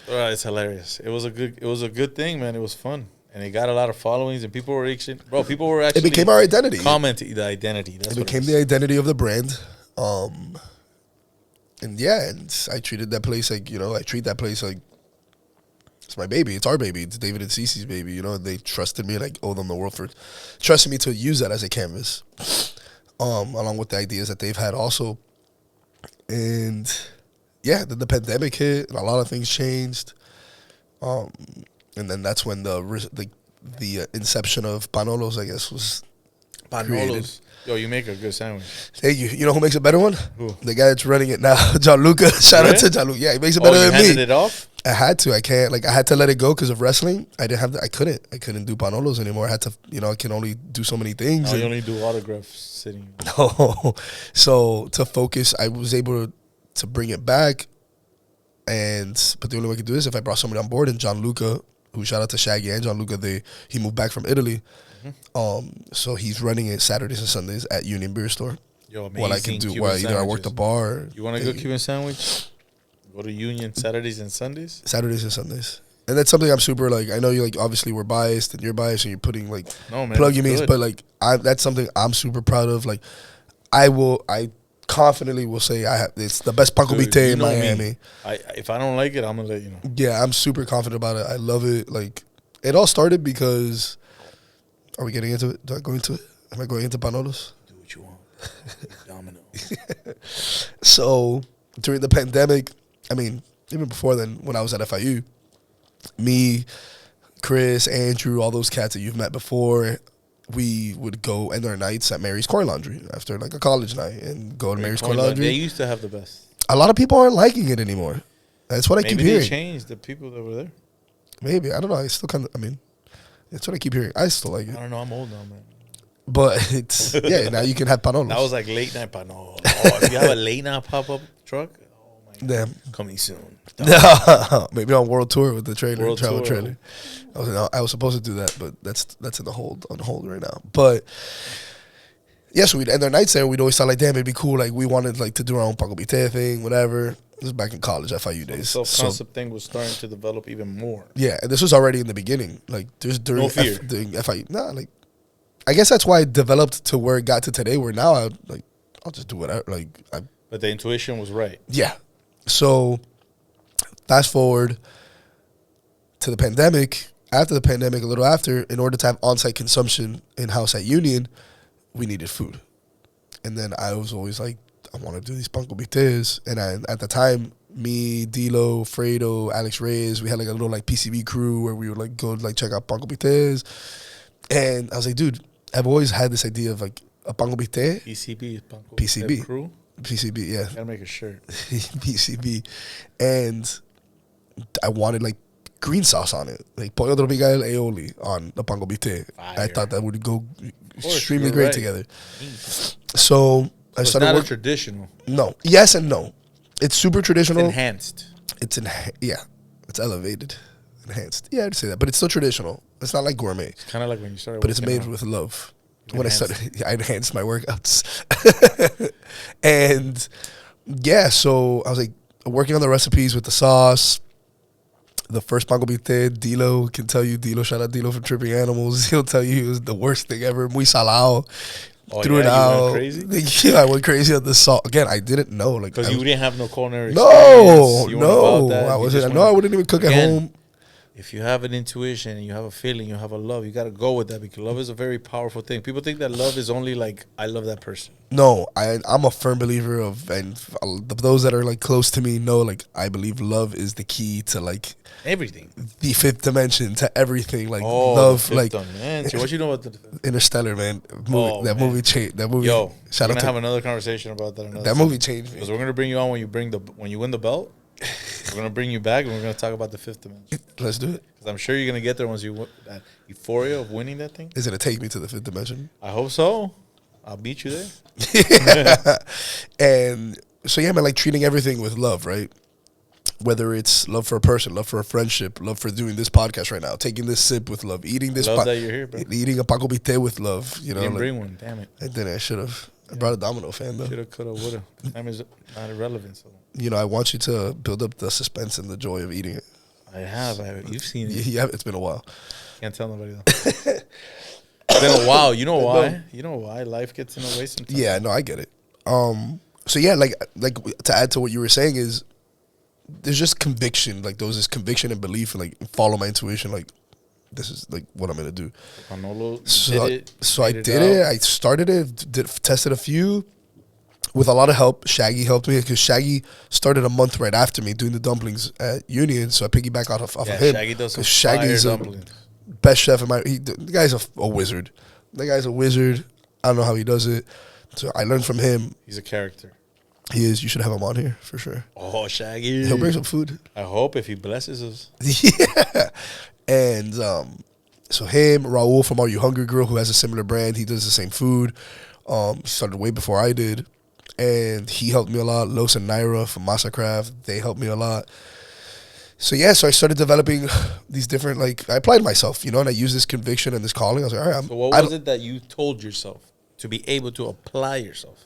it's hilarious. It was a good thing, man. It was fun, And it got a lot of followings, and people were actually, It became our identity. Commenting the identity. That's It became the identity of the brand. And yeah, and I treated that place like, I treat that place like it's my baby. It's our baby. It's David and Cece's baby. And they trusted me, and I owe them the world for trusting me to use that as a canvas, along with the ideas that they've had also. And yeah, then the pandemic hit, and a lot of things changed. And then that's when the inception of Panolos, I guess, was created. Yo, you make a good sandwich. Thank you. You know who makes a better one? Who? The guy that's running it now, Gianluca. Shout out to Gianluca. Yeah, he makes it better than me. You handed it off? I had to. I can't. I had to let it go because of wrestling. I didn't have. I couldn't. I couldn't do Panolos anymore. I had to. I can only do so many things. You only do autographs sitting. No. So to focus, I was able to bring it back. But the only way I could do this is if I brought somebody on board. And Gianluca, who shout out to Shaggy and Gianluca, he moved back from Italy. So he's running it Saturdays and Sundays at Union Beer Store. Yo, amazing. What I can do while either I work the bar. Or, you want a good Cuban sandwich? Go to Union Saturdays and Sundays. Saturdays and Sundays, and that's something I'm super I know you obviously we're biased and you're biased and you're putting plug means, but that's something I'm super proud of. I confidently will say it's the best Paco Vite in Miami. If I don't like it, I'm gonna let you know. Yeah, I'm super confident about it. I love it. It all started because. Are we getting into it? Do I go into it? Am I going into Panolos? Do what you want. Domino. So, during the pandemic, even before then, when I was at FIU, me, Chris, Andrew, all those cats that you've met before, we would go end our nights at Mary's Coin Laundry after a college night and go to Mary's Coin Laundry. They used to have the best. A lot of people aren't liking it anymore. That's what I keep hearing. Maybe they changed the people that were there. Maybe. I don't know. I still that's what I keep hearing. I still like it. I don't know. I'm old now, man. But it's, now you can have Panolos. That was late night Panolos. Oh, if you have a late night pop-up truck, oh my God. Damn. Coming soon. Maybe on world tour with the trailer, travel tour. trailer. I was supposed to do that, but that's on hold right now. But yeah, so we'd end our nights there. We'd always thought damn, it'd be cool. We wanted to do our own Paco Vite thing, whatever. This was back in college, FIU days. The self-concept thing was starting to develop even more. Yeah, and this was already in the beginning. There's during no fear. During FIU. I guess that's why it developed to where it got to today, where now I'll just do whatever. But the intuition was right. Yeah. So fast forward to the pandemic. After the pandemic, a little after, in order to have on-site consumption in-house at Union, we needed food. And then I was always I want to do these Panko Bites. And at the time, me, Dilo, Fredo, Alex Reyes, we had a little PCB crew where we would go check out Panko Bites. And I was dude, I've always had this idea of a Panko Bite. PCB, Panko PCB. Crew? PCB, yeah. Gotta make a shirt. PCB. And I wanted green sauce on it. Pollo tropical aioli on the Panko Bite. I thought that would go extremely great together. So I started not a traditional. No. Yes and no. It's super traditional. It's enhanced. Yeah. It's elevated. Enhanced. Yeah, I'd say that. But it's still traditional. It's not gourmet. It's kind of like when you started. But it's made with love. When I started, I enhanced my workouts. And yeah, so I was working on the recipes with the sauce. The first Panko Bite, Dilo can tell you, shout out Dilo from Tripping Animals. He'll tell you it was the worst thing ever. Muy salado. Threw it out. You went crazy? Yeah, I went crazy on the salt. Again, I didn't know. Because you didn't have no culinary experience. You No. I wouldn't even cook at home. If you have an intuition and you have a feeling, you have a love, you got to go with that because love is a very powerful thing. People think that love is only I love that person. No, I'm a firm believer of, and those that are close to me know, I believe love is the key to everything. The fifth dimension to everything. Love, dimension. What you know about the Interstellar, man? Movie changed. That movie. Yo, we're gonna have another conversation about that. That movie changed me. Because we're gonna bring you on when you win the belt. We're going to bring you back, and we're going to talk about the fifth dimension. Let's do it. Because I'm sure you're going to get there once you that euphoria of winning that thing. Is it going to take me to the fifth dimension? I hope so. I'll beat you there. And so, yeah, man, treating everything with love, right? Whether it's love for a person, love for a friendship, love for doing this podcast right now, taking this sip with love, eating this. Love that you're here, bro. Eating a Paco Bite with love. You didn't bring one, damn it. I didn't. I should have. I brought a Domino fan, though. Should have, could have, would have. Time is not irrelevant, so. I want you to build up the suspense and the joy of eating it. I have. You've seen it. Yeah, it's been a while. Can't tell nobody though. It's been a while. You know why? You know why life gets in the way sometimes. Yeah, no, I get it. So yeah, like to add to what you were saying is, there's just conviction. Like there was this conviction and belief, and like follow my intuition. Like this is like what I'm gonna do. Manolo So did it. so I made did out. it. I started it. Tested a few. With a lot of help, Shaggy helped me because Shaggy started a month right after me doing the dumplings at Union. So I piggyback off of him. Shaggy does some 'Cause Shaggy's fire a dumplings. best chef in the guy's a wizard. The guy's a wizard. I don't know how he does it. So I learned from him. He's a character. He is. You should have him on here for sure. Oh, Shaggy. He'll bring some food. I hope if he blesses us. Yeah. And so him, Raul from Are You Hungry Grill, who has a similar brand, he does the same food. Started way before I did. And he helped me a lot. Los and Naira from Massacraft, they helped me a lot. So yeah, so I started developing these different, like, I applied myself, you know, and I used this conviction and this calling. I was like, all right. So what was it that you told yourself to be able to apply yourself?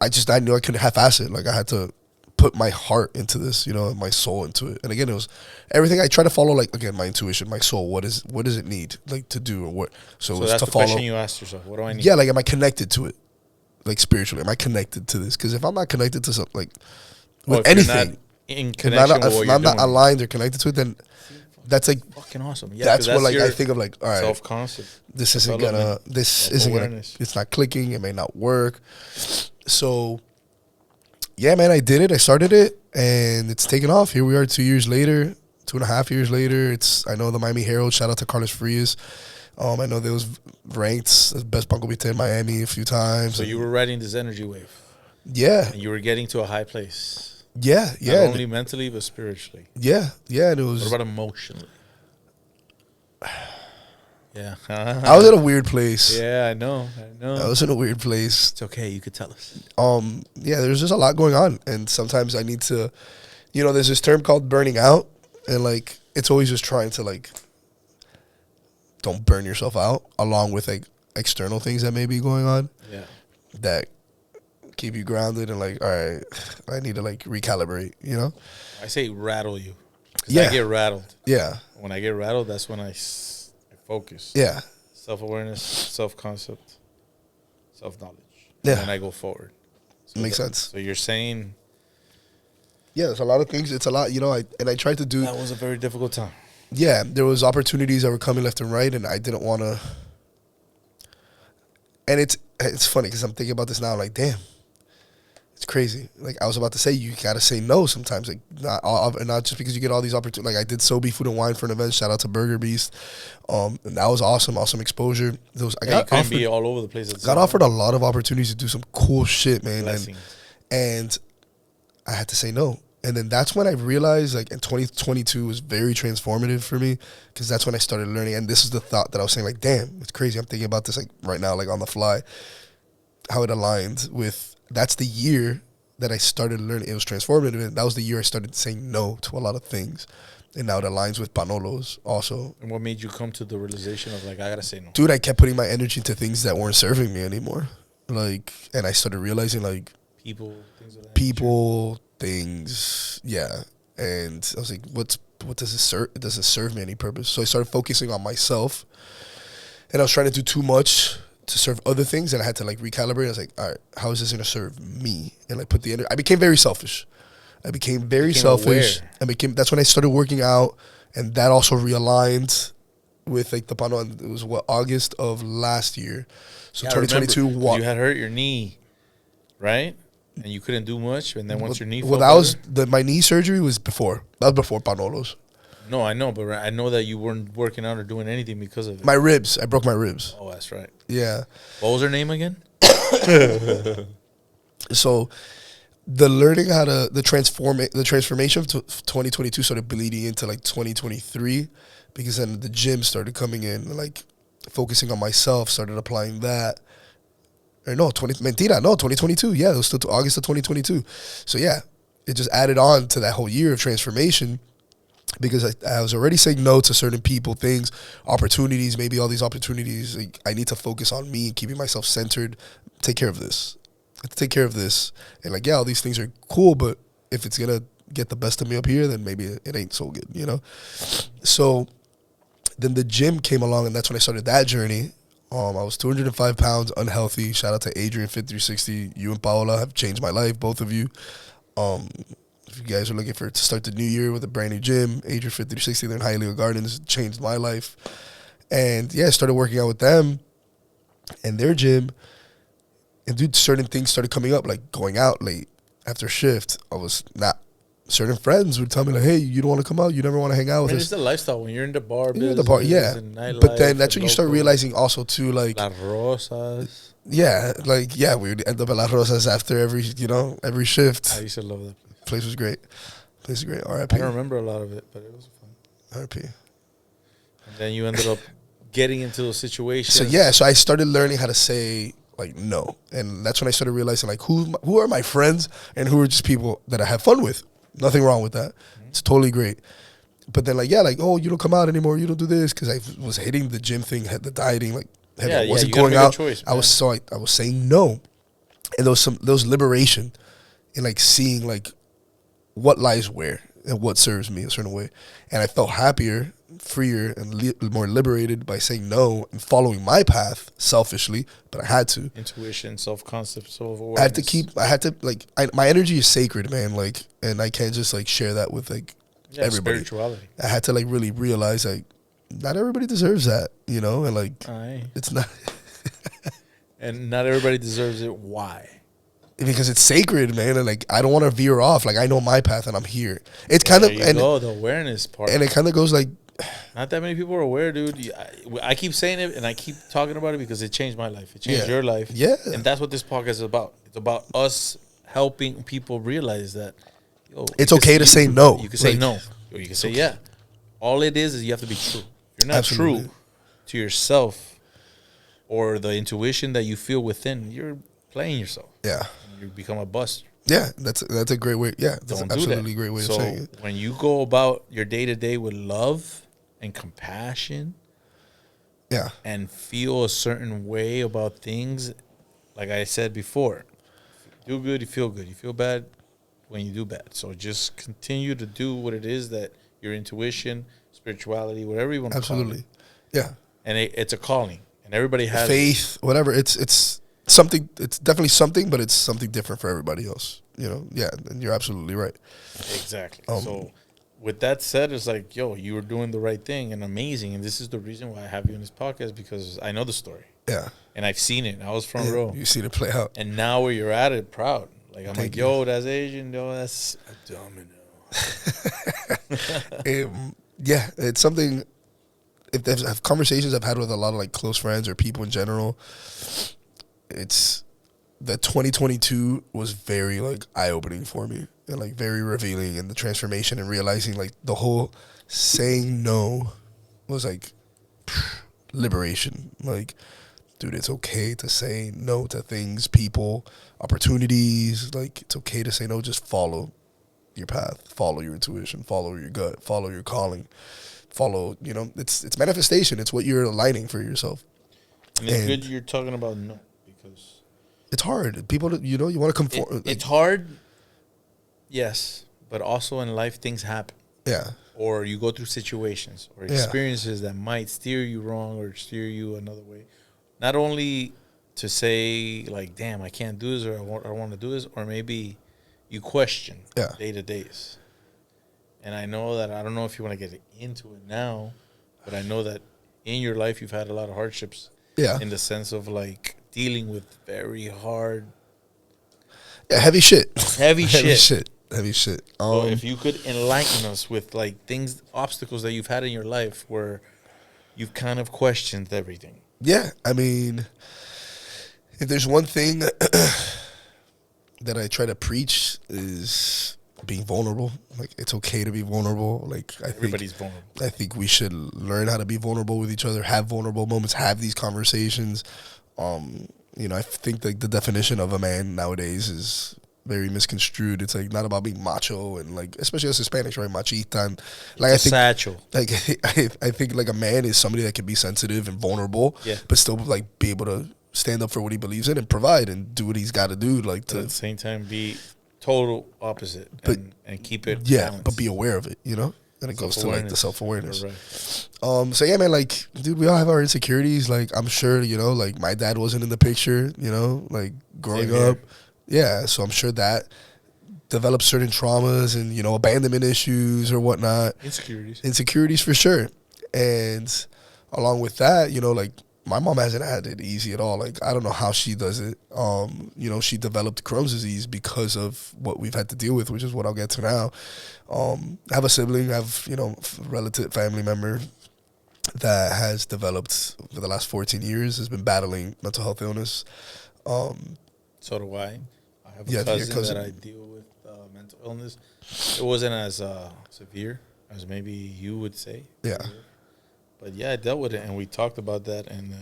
I knew I couldn't half-ass it. Like, I had to put my heart into this, you know, and my soul into it. And again, it was everything. I try to follow, like, again, my intuition, my soul. What does it need, like, to do or what? So it was that's to the follow. question you asked yourself. What do I need? Yeah, like, am I connected to it? Like, spiritually, am I connected to this? Because if I'm not connected to something, like, with if you're anything, not in if connection with what I'm you're not doing. aligned or connected to it, then that's like, Fucking awesome. Yeah, that's 'cause what, like, your I think of, like, all right, self-concept. this isn't gonna, development, this isn't gonna, self-awareness. it's not clicking, it may not work. So, yeah, man, I did it. I started it, and it's taken off. Here we are 2 years later, 2.5 years later. I know the Miami Herald, shout out to Carlos Frias. I know there was ranked as best Panko Vita in Miami a few times. So you were riding this energy wave, Yeah, and you were getting to a high place. yeah, Not yeah. only mentally, but spiritually. Yeah, yeah, and it was. What about emotionally? Yeah. I was in a weird place. Yeah, I know. I was in a weird place. It's okay. You could tell us. Yeah, there's just a lot going on, and sometimes I need to, you know, there's this term called burning out, and like it's always just trying to like don't burn yourself out, along with like external things that may be going on Yeah. that keep you grounded and like, all right, I need to like recalibrate, you know? I say rattle you. 'Cause Yeah. I get rattled. Yeah, When I get rattled, that's when I focus. yeah, Self-awareness, self-concept, self-knowledge. Yeah. And then I go forward. So Makes sense. So you're saying yeah. There's a lot of things. It's a lot, you know. I tried to do. that was a very difficult time. Yeah, there was opportunities that were coming left and right, and I didn't want to. And it's funny because I'm thinking about this now. I'm like, damn, it's crazy. Like I was about to say, you gotta say no sometimes. Like not just because you get all these opportunities. Like I did Sobe Food and Wine for an event. Shout out to Burger Beast. And that was awesome exposure. I You got couldn't offered, be all over the place. At the got same offered time. a lot of opportunities to do some cool shit, man. Blessings. And I had to say no. And then that's when I realized, like, in 2022 was very transformative for me because that's when I started learning. And this is the thought that I was saying, like, damn, it's crazy. I'm thinking about this, like, right now, like, on the fly, how it aligned with, that's the year that I started learning. It was transformative. And that was the year I started saying no to a lot of things. And now it aligns with Panolo's also. And what made you come to the realization of, like, I got to say no? Dude, I kept putting my energy into things that weren't serving me anymore. Like, and I started realizing, like, People, things of that people, things, yeah. And I was like, what does this serve? Does it serve me any purpose? So I started focusing on myself, and I was trying to do too much to serve other things, and I had to like recalibrate. I was like, all right, how is this going to serve me? And like put the energy. I became very selfish. I became very selfish. That's when I started working out, and that also realigned with like the Pano. It was August of last year. So Yeah, I 2022. remember, 'cause you had hurt your knee, right? And you couldn't do much. And then once your knee Well, felt that was better- my knee surgery was before. That was before Panolo's. No, I know, but I know that you weren't working out or doing anything because of it. My ribs. I broke my ribs. Oh, that's right. Yeah. What was her name again? So the learning how to the transformation of 2022 started bleeding into like 2023 because then the gym started coming in, like focusing on myself, started applying that. Or no, 2022. Yeah, it was still August of 2022. So yeah, it just added on to that whole year of transformation because I was already saying no to certain people, things, opportunities, maybe all these opportunities. Like, I need to focus on me and keeping myself centered, take care of this. I have to take care of this. And like, yeah, all these things are cool, but if it's going to get the best of me up here, then maybe it ain't so good, you know? So then the gym came along, and that's when I started that journey. I was 205 pounds, unhealthy. Shout out to Adrian, Fit360. You and Paola have changed my life, both of you. If you guys are looking to start the new year with a brand new gym, Adrian Fit360, they're in Hialeah Gardens, changed my life. And yeah, I started working out with them and their gym. And dude, certain things started coming up, like going out late after shift. I was not. Certain friends would tell me like, "Hey, you don't want to come out? You never want to hang out with It's us." the lifestyle when you're in the bar You're in business. the bar, yeah. And nightlife, But then that's when you and start local. realizing also too, like, Las Rosas. yeah, like yeah, we would end up at La Rosas after every I shift. used to love that place. Place was great. Place was great. R.I.P. I don't remember a lot of it, but it was fun. R.I.P. And then you ended up getting into those situations. So yeah, so I started learning how to say like no, and that's when I started realizing like who are my friends and who are just people that I have fun with. Nothing wrong with that. Mm-hmm. It's totally great. But then like yeah, like oh you don't come out anymore, you don't do this because I was hitting the gym thing, had the dieting like I wasn't you gotta going make a out. choice, I was saying no, and there was liberation in like seeing like what lies where and what serves me a certain way, and I felt happier, freer, and more liberated by saying no and following my path selfishly, but I had to. Intuition, self-concept, self-awareness. I had to like, my energy is sacred, man, like, and I can't just like share that with like everybody. Spirituality. I had to like really realize like, not everybody deserves that, you know, and like, Aye. it's not. And not everybody deserves it. Why? Because it's sacred, man, and like I don't want to veer off. Like I know my path, and I'm here. It's kind of the awareness part, and it kind of goes like, not that many people are aware, dude. I keep saying it, and I keep talking about it because it changed my life. It changed your life, yeah. And that's what this podcast is about. It's about us helping people realize that it's okay to say no. You can say no, or you can say yeah. All it is you have to be true. If you're not true to yourself or the intuition that you feel within, you're playing yourself. Yeah. You become a bust. Yeah, that's a great way. Yeah, that's Don't absolutely do that. a great way of saying it. When you go about your day to day with love and compassion, yeah, and feel a certain way about things, like I said before, if you do good, you feel good. You feel bad when you do bad. So just continue to do what it is that your intuition, spirituality, whatever you want to call it. Yeah, and it's a calling, and everybody has faith, whatever. It's something. It's definitely something, but it's something different for everybody else. You know, yeah, and you're absolutely right. Exactly. So, with that said, it's like, yo, you were doing the right thing and amazing, and this is the reason why I have you in this podcast, because I know the story. Yeah. And I've seen it. I was front row. You seen it play out. And now where you're at it, proud. Like I'm Thank like, yo, that's Asian, yo, that's a Domino. Yeah, it's something. If there's conversations I've had with a lot of like close friends or people in general, it's that 2022 was very like eye opening for me and like very revealing, and the transformation and realizing like the whole saying no was like liberation. Like, dude, it's okay to say no to things, people, opportunities. Like, it's okay to say no. Just follow your path, follow your intuition, follow your gut, follow your calling, follow. You know, it's manifestation. It's what you're aligning for yourself. And it's good you're talking about no, because it's hard. People, you know, you want to conform. It's hard, yes, but also in life things happen. Yeah. Or you go through situations or experiences that might steer you wrong or steer you another way. Not only to say, like, damn, I can't do this, or I want to do this, or maybe you question day to days. And I know that, I don't know if you want to get into it now, but I know that in your life you've had a lot of hardships. Yeah. In the sense of, like, dealing with very hard. Yeah, heavy shit. Heavy shit. So if you could enlighten us with, like, things, obstacles that you've had in your life where you've kind of questioned everything. Yeah, I mean, if there's one thing that I try to preach is being vulnerable. Like, it's okay to be vulnerable. Like, Everybody's vulnerable. I think we should learn how to be vulnerable with each other, have vulnerable moments, have these conversations. You know, I think like the definition of a man nowadays is very misconstrued. It's like not about being macho and like, especially as Hispanics, right? Machista. And like, I think satchel. Like I think like a man is somebody that can be sensitive and vulnerable, but still like be able to stand up for what he believes in and provide and do what he's got to do. Like, but at the same time, be total opposite, But- and keep it Yeah, balanced. but be aware of it, you know? And it goes to like the self-awareness. Right. So yeah, man, like, dude, we all have our insecurities. Like, I'm sure, you know, like my dad wasn't in the picture, you know, like growing Same here. up. Yeah, so I'm sure that developed certain traumas and, you know, abandonment issues or whatnot. Insecurities for sure. And along with that, you know, like my mom hasn't had it easy at all. Like, I don't know how she does it. You know, she developed Crohn's disease because of what we've had to deal with, which is what I'll get to now. I have a sibling, I have, you know, relative family member that has developed for the last 14 years, has been battling mental health illness. So do I. I have a Yeah, your cousin that I deal with mental illness. It wasn't as severe as maybe you would say. Yeah. But yeah, I dealt with it, and we talked about that, and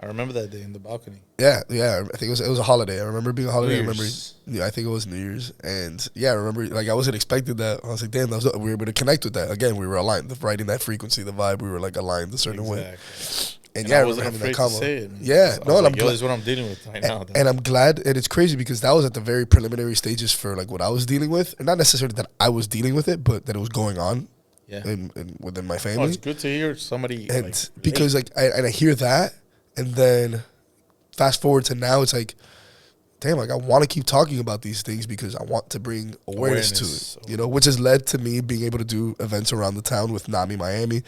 I remember that day in the balcony. Yeah. I think it was a holiday. I remember it being a holiday. New I remember. Year's. Yeah, I think it was New Year's, and yeah, I remember. Like, I wasn't expecting that. I was like, damn, we were able to connect with that. Again, we were aligned. Writing that frequency, the vibe, we were like aligned a certain way. And yeah, I I wasn't remember having afraid that to combo. say it. Yeah, I no, was and like, I'm yo, glad. this is what I'm dealing with right now. And I'm glad, and it's crazy because that was at the very preliminary stages for like what I was dealing with, and not necessarily that I was dealing with it, but that it was going on within my Oh, family. it's good to hear somebody. And like, because like I hear that, and then fast forward to now, it's like, damn, like I want to keep talking about these things because I want to bring awareness to it, you know, which has led to me being able to do events around the town with NAMI Miami,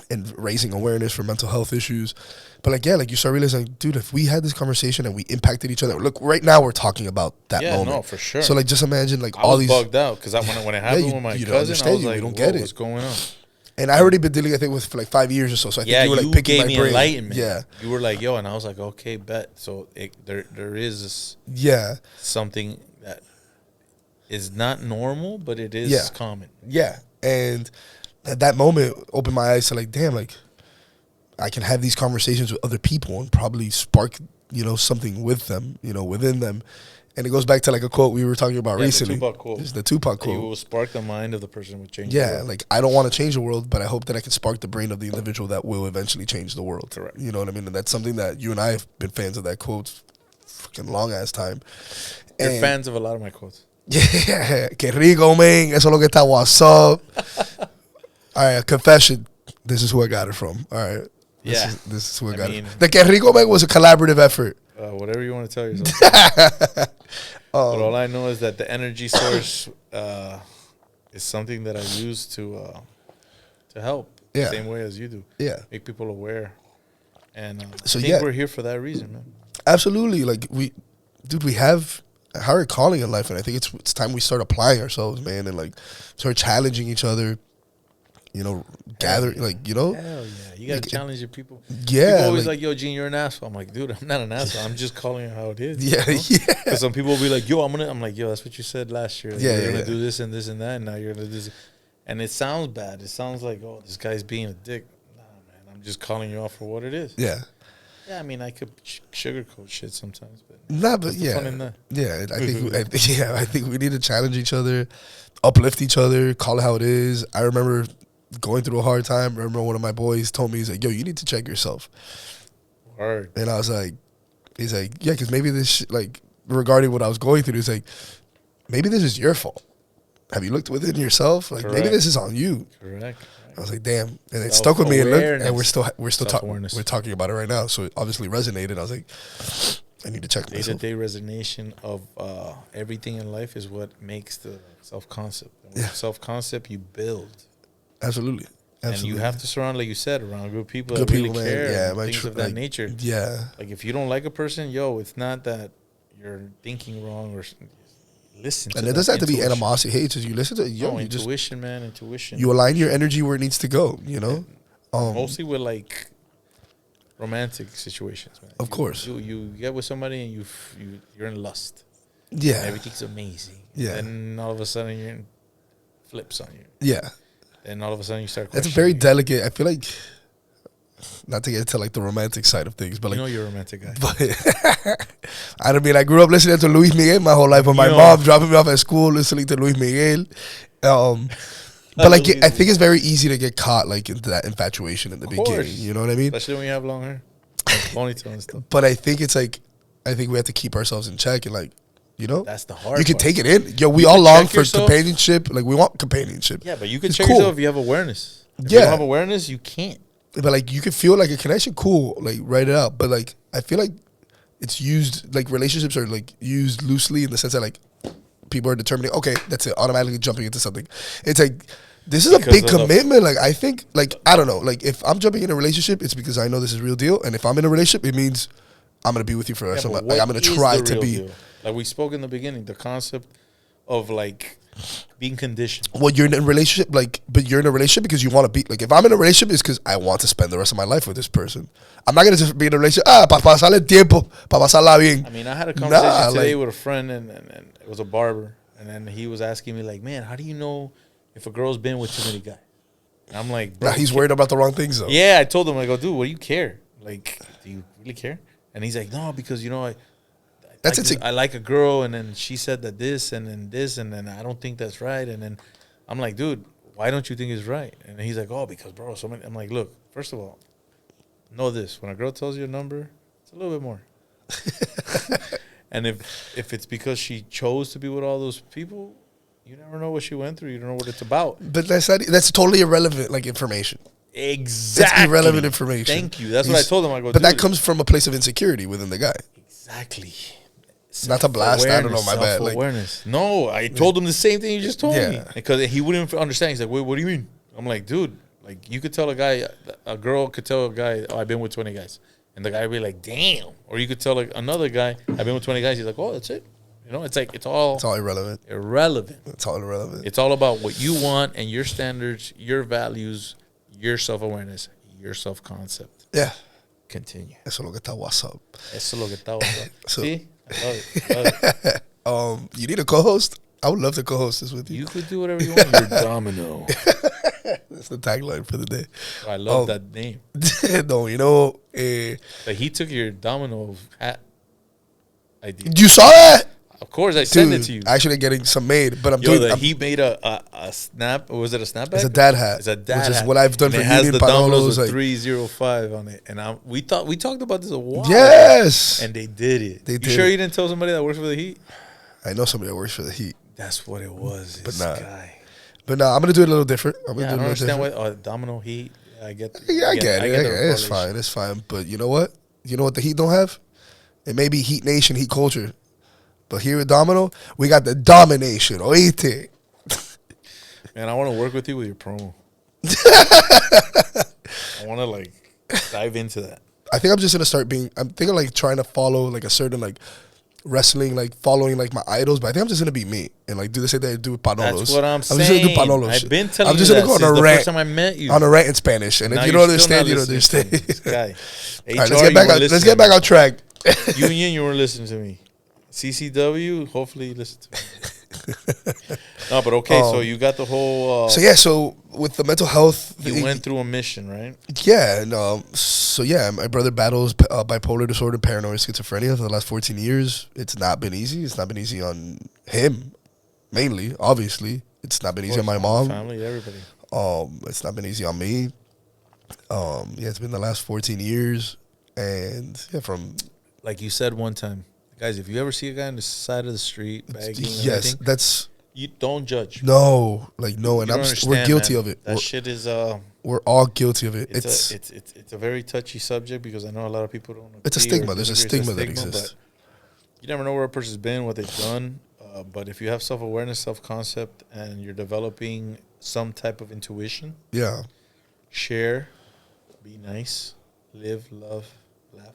and raising awareness for mental health issues. But like, yeah, like you start realizing, dude, if we had this conversation and we impacted each other, look, right now we're talking about that moment. no, for sure. So like, just imagine like I all was these. bugged out because when it happened you- with my you don't cousin, I understand, was you like, don't get it. what's going on? And I already been dealing, I think, with for like 5 years or so. So I think you were like picking gave my me brain. enlightenment. Yeah, You were like, yo, and I was like, okay, bet. So there is yeah, something that is not normal, but it is common. yeah. And at that moment, opened my eyes to like, damn, like I can have these conversations with other people and probably spark, you know, something with them, you know, within them. And it goes back to like a quote we were talking about recently. The Tupac quote. It's the Tupac quote. You will spark the mind of the person who change the Yeah, world. like I don't want to change the world, but I hope that I can spark the brain of the individual that will eventually change the world. Correct. You know what I mean? And that's something that you and I have been fans of that quote fucking long ass time. You're And- fans of a lot of my quotes. Yeah, que rico, man. Eso lo que está, what's up? All right, confession. This is who I got it from. All right. This is who I got it. The que rico, man was a collaborative effort. Whatever you want to tell yourself. But all I know is that the energy source is something that I use to help. Yeah. The same way as you do. Yeah. Make people aware. And So, I think yeah. we're here for that reason, man. Absolutely. Like we have a higher calling in life, and I think it's time we start applying ourselves, man, and like start challenging each other. You know, gather like, you know. Hell yeah. You got to challenge your people. Yeah. People always like, yo, Gene, you're an asshole. I'm like, dude, I'm not an asshole. I'm just calling it how it is. Yeah, you know? yeah. Because some people will be like, yo, I'm like, yo, that's what you said last year. Like, Yeah, you're yeah, going yeah. to do this and this and that, and now you're going to do this. And it sounds bad. It sounds like, oh, this guy's being a dick. Nah, man, I'm just calling you out for what it is. Yeah. Yeah, I mean, I could sugarcoat shit sometimes, but Nah, but what's the yeah. fun in that? Yeah, I think we need to challenge each other, uplift each other, call it how it is. I remember going through a hard time. I remember one of my boys told me, he's like, yo, you need to check yourself. Word. And I was like, he's like, yeah, because maybe this, like, regarding what I was going through, he's like, maybe this is your fault. Have you looked within yourself? Like, maybe Correct. this is on you. Correct. I was like, damn. And it stuck with me. And we're still talking. Self-awareness. We're talking about it right now. So it obviously resonated. I was like, I need to check myself. Day-to-day resignation of everything in life is what makes the self-concept. And with Yeah. self-concept, you build. Absolutely. And you have to surround, like you said, around good people Good that really people, man. care. Yeah, and my things of that nature. Yeah. Like if you don't like a person, yo, it's not that you're thinking wrong or listen to And it that doesn't have to be intuition. animosity, hate. Just you listen to No, you just intuition, man, intuition. you align your energy where it needs to go. You know. Mostly with like romantic situations, man. Of course. You get with somebody and you're in lust. Yeah. And everything's amazing. Yeah. And all of a sudden you're in flips on you. Yeah. And all of a sudden you start That's a questioning. very delicate. I feel like, not to get into like the romantic side of things, but You like, know you're a romantic guy. but I mean, I grew up listening to Luis Miguel my whole life. With my Yo. mom dropping me off at school listening to Luis Miguel. But like, I think it's very easy to get caught like into that infatuation in the course. beginning. You know what I mean? Especially when you have long hair. Ponytail and stuff. But I think it's like, I think we have to keep ourselves in check and like, You know, That's the hard You can part. take it in. Yo, we You all can long check for yourself. companionship. Like we want companionship. Yeah, but you can It's check cool. yourself if you have awareness. If you Yeah. don't have awareness, you can't. But like you can feel like a connection, cool. Like write it out. But like I feel like it's used like relationships are like used loosely in the sense that like people are determining. Okay, that's it. Automatically jumping into something. It's like this is Because a big of the- commitment. Like I think like I don't know. Like if I'm jumping in a relationship, it's because I know this is real deal. And if I'm in a relationship, it means I'm gonna be with you for the rest Yeah, of but my. Like I'm what gonna is try the to real be. deal? Like we spoke in the beginning, the concept of like being conditioned. Well, you're in a relationship, like, but you're in a relationship because you want to be, like, if I'm in a relationship, it's because I want to spend the rest of my life with this person. I'm not going to just be in a relationship, para pasar el tiempo, para pasarla bien. I mean, I had a conversation Nah, today like- with a friend, and it was a barber, and then he was asking me like, "Man, how do you know if a girl's been with too many guys?" And I'm like, "Bro, Nah, he's worried about the wrong things, though. yeah." I told him, I go, "Dude, what do you care? Like, do you really care?" And he's like, "No, because you know, That's like, it. I like a girl, and then she said that this, and then I don't think that's right." And then I'm like, "Dude, why don't you think it's right?" And he's like, "Oh, because bro, so many." I'm like, "Look, first of all, know this: when a girl tells you a number, it's a little bit more." And if it's because she chose to be with all those people, you never know what she went through. You don't know what it's about. But that's totally irrelevant, like, information. Exactly. It's irrelevant information. Thank you. That's what I told him. I go, But that "Dude, comes from a place of insecurity within the guy. exactly." Not to blast, I don't know, my bad. Like, Self-awareness. No, I told him the same thing you just told me. Yeah. Because he wouldn't understand. He's like, "Wait, what do you mean?" I'm like, "Dude, like you could tell a guy, a girl could tell a guy, oh, I've been with 20 guys." And the guy would be like, "Damn." Or you could tell like another guy, "I've been with 20 guys." He's like, "Oh, that's it." You know, it's like, it's all irrelevant. irrelevant. It's all irrelevant. It's all about what you want and your standards, your values, your self-awareness, your self-concept. Yeah. Continue. Eso es lo que está WhatsApp. Eso es lo que está bueno. So- See? I love it. I love it. You need a co-host? I would love to co-host this with you. You could do whatever you want. You're Domino. That's the tagline for the day. I love that name. No, you know, Like he took your Domino hat idea. you saw that? Of course, I sent it Dude, to you. actually getting some made, but I'm Yo, doing. I'm, he made a snap. Or was it a snapback? It's a dad hat, It's a dad which is hat. what I've done And for it has Union the Domino's Panolos, with like- 305 on it. And we talked about this a while. yes, And they did it. They you did sure it. you didn't tell somebody that works for the Heat? I know somebody that works for the Heat, That's what it was. But This nah. guy. but no, I'm gonna do it a little different. I'm gonna Yeah, I do it don't a little understand different. why. Domino Heat. Yeah, I get. Yeah, I get it. the It's correlation. fine. It's fine. But you know what? You know what the Heat don't have? It may be Heat Nation, Heat culture, but here at Domino, we got the domination. Oíste. Man, I want to work with you with your promo. I want to like dive into that. I think I'm just gonna start being. I'm thinking like trying to follow like a certain like wrestling, like following like my idols. But I think I'm just gonna be me and like do the same thing I do with Panolos. That's what I'm just gonna do saying. Panolos. I've shit. been telling I'm just you gonna that go on since a the rant first time I met you. on a rant in Spanish, and Now if you you're don't still understand, not you don't listening to understand. me. This guy. All right, let's get back on track. Union, you weren't listening to me. CCW, hopefully you listen to me. No, but okay, so you got the whole. So yeah, so with the mental health, You went through a mission, right? yeah, no. So yeah, my brother battles bipolar disorder, paranoid schizophrenia for the last 14 years. It's not been easy. It's not been easy on him, mainly. Obviously, it's not been easy on my mom. Family, everybody. It's not been easy on me. Yeah, it's been the last 14 years, and yeah, from Like you said one time, guys, if you ever see a guy on the side of the street begging, and yes, everything, that's you don't judge. no, like no, You and don't we're understand, guilty man. of it. That shit is We're all guilty of it. it's a very touchy subject because I know a lot of people don't. It's a agree or stigma. There's a disagree. It's stigma that exists. but you never know where a person's been, what they've done. But if you have self-awareness, self-concept, and you're developing some type of intuition, Yeah, share, be nice, live, love, laugh,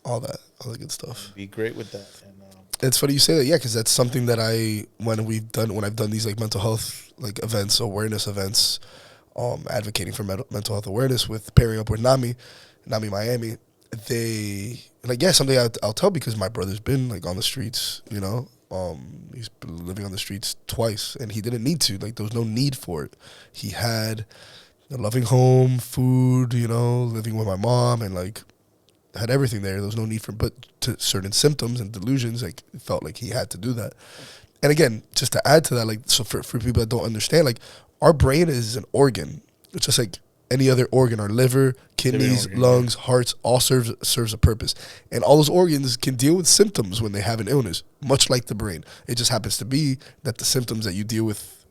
all that good stuff. be great with that. And It's funny you say that, yeah, because that's something that when I've done these like mental health like events, awareness events, advocating for mental health awareness with pairing up with Nami Miami. They like, yeah, something I'll tell because my brother's been like on the streets, you know. He's been living on the streets twice, and he didn't need to. Like, there was no need for it. He had a loving home, food, you know, living with my mom, and like had everything there. There was no need for, but to certain symptoms and delusions, like it felt like he had to do that. And again, just to add to that, like, so for people that don't understand, like our brain is an organ. It's just like any other organ. Our liver, kidneys, organ, lungs, hearts, all serves a purpose. And all those organs can deal with symptoms when they have an illness, much like the brain. It just happens to be that the symptoms that you deal with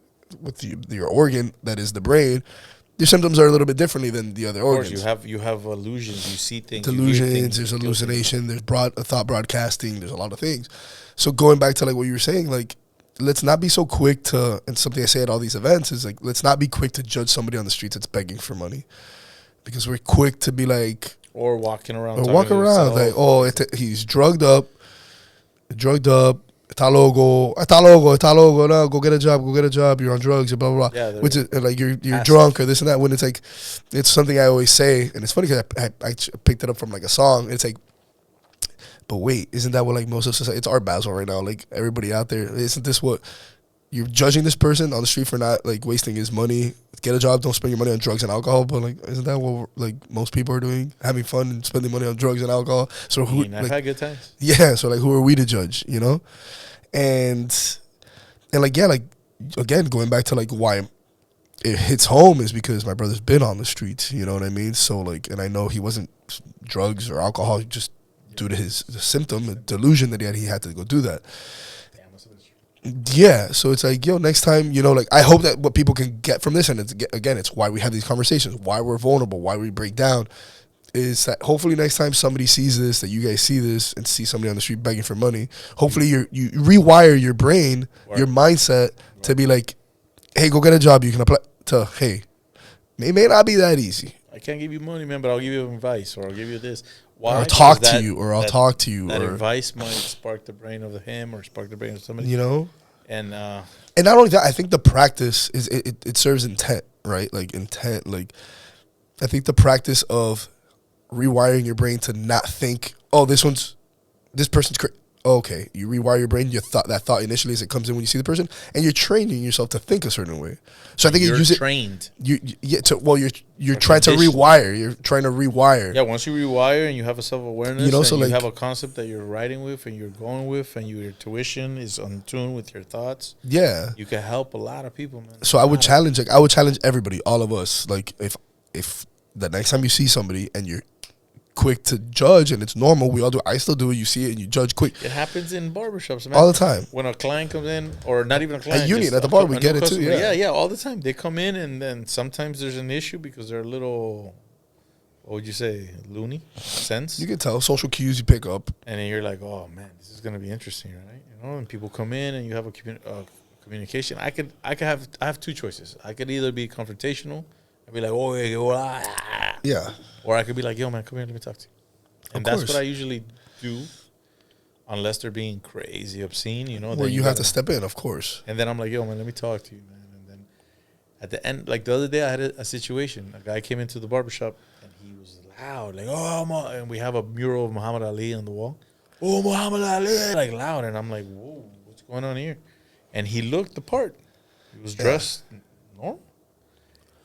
your organ, that is the brain, your symptoms are a little bit differently than the other organs. Of course, you have illusions. You see things. Delusions, there's hallucination, there's thought broadcasting, there's a lot of things. So going back to like what you were saying, like, let's not be so quick to, and something I say at all these events is like, let's not be quick to judge somebody on the streets that's begging for money, because we're quick to be like, or walking around, like, oh, he's drugged up, está loco, no, go get a job, you're on drugs, blah, blah, blah. Yeah, which is like, you're drunk or this and that, when it's like, it's something I always say, and it's funny because I picked it up from like a song. It's like, but wait, isn't that what like most of society, it's Art Basel right now, like everybody out there, isn't this what, you're judging this person on the street for not like wasting his money, get a job, don't spend your money on drugs and alcohol, but like, isn't that what like most people are doing, having fun and spending money on drugs and alcohol? So who, I've had good times. Yeah, so like, who are we to judge, you know? And like, yeah, like, again, going back to like why it hits home is because my brother's been on the streets, you know what I mean? So like, and I know he wasn't drugs or alcohol, just due to his symptom, a delusion that he had to go do that. Yeah, so it's like, yo, next time, you know, like, I hope that what people can get from this, and it's, again, it's why we have these conversations, why we're vulnerable, why we break down, is that hopefully next time somebody sees this, that you guys see this and see somebody on the street begging for money, hopefully you rewire your brain, your mindset to be like, hey, go get a job, you can apply to, hey, it may not be that easy. I can't give you money, man, but I'll give you advice, or I'll give you this. Why? Or I'll talk to you, or I'll talk to you. That or advice might spark the brain of him, or spark the brain of somebody. You know? And not only that, I think the practice is, it serves intent, right? Like, intent, like, I think the practice of rewiring your brain to not think, oh, this person's crazy. Okay, you rewire your brain. That thought initially as it comes in when you see the person, and you're training yourself to think a certain way. So I think you're trained. You're trying to rewire. You're trying to rewire. Yeah, once you rewire and you have a self-awareness, you know, so and like, you have a concept that you're riding with and you're going with, and your tuition is in tune with your thoughts. Yeah, you can help a lot of people, man. So I would challenge everybody, all of us. Like, if the next time you see somebody and you're quick to judge, and it's normal, we all do it. I still do it. You see it and you judge quick. It happens in barbershops, man. All the time. When a client comes in, or not even a client, at Union, at the bar, we get it too. Yeah, all the time. They come in, and then sometimes there's an issue because they're a little, what would you say, loony sense. You can tell social cues you pick up, and then you're like, oh man, this is gonna be interesting, right? You know, and people come in, and you have a communication. I have two choices. I could either be confrontational, I'd be like, oh yeah, or I could be like, yo man, come here, let me talk to you. And that's what I usually do, unless they're being crazy obscene, you know. Where you have to step in, of course. And then I'm like, yo, man, let me talk to you, man. And then at the end, like the other day, I had a situation. A guy came into the barbershop, and he was loud, like, oh, and we have a mural of Muhammad Ali on the wall. Oh, Muhammad Ali, like loud. And I'm like, whoa, what's going on here? And he looked the part. He was dressed normal.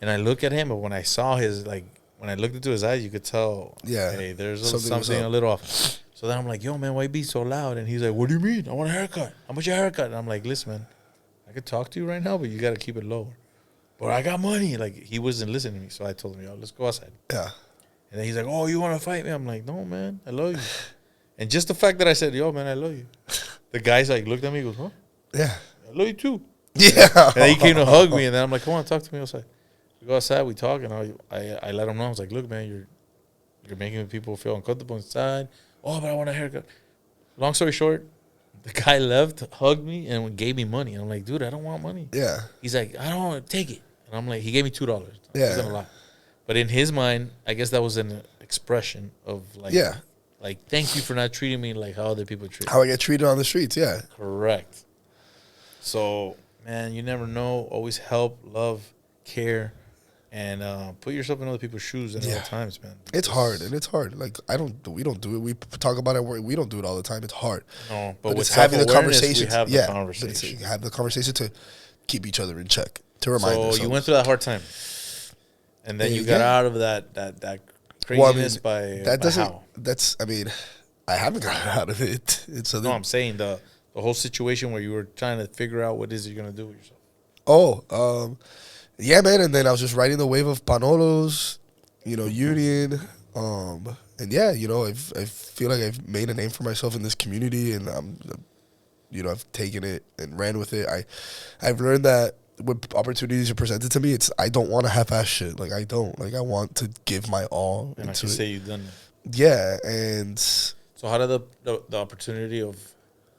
And I look at him, but when I saw his, like, when I looked into his eyes, you could tell, hey, there's something a little off. So then I'm like, yo, man, why you be so loud? And he's like, what do you mean? I want a haircut. How much your haircut? And I'm like, listen, man, I could talk to you right now, but you got to keep it low. But I got money. Like, he wasn't listening to me. So I told him, yo, let's go outside. Yeah. And then he's like, oh, you want to fight me? I'm like, no, man, I love you. And just the fact that I said, yo, man, I love you. The guy's like, looked at me, goes, huh? Yeah. I love you too. Yeah. And then he came to hug me, and then I'm like, come on, talk to me outside. We go outside, we talk, and I let him know. I was like, look, man, you're making people feel uncomfortable inside. Oh, but I want a haircut. Long story short, the guy left, hugged me, and gave me money. And I'm like, dude, I don't want money. Yeah. He's like, I don't want to take it. And I'm like, he gave me $2. Yeah. It wasn't a lot. But in his mind, I guess that was an expression of like, like, thank you for not treating me like how other people treat me. How I get treated on the streets, yeah. Correct. So, man, you never know. Always help, love, care. And put yourself in other people's shoes at all times, man. It's hard, and it's hard. Like, we don't do it. We talk about it. We don't do it all the time. It's hard. No, but with it's having the conversation. We have the conversation. But it's have the conversation to keep each other in check, to remind ourselves. So you went through that hard time, and then you got out of that craziness how? I haven't gotten out of it. I'm saying the whole situation where you were trying to figure out what it is you're gonna do with yourself. yeah, man. And then I was just riding the wave of Panolos, Union. And yeah, I feel like I've made a name for myself in this community, and I've taken it and ran with it. I've learned that when opportunities are presented to me, I don't want to half-ass shit. Like, I don't. Like, I want to give my all. And I can say you've done it. Yeah, and so how did the opportunity of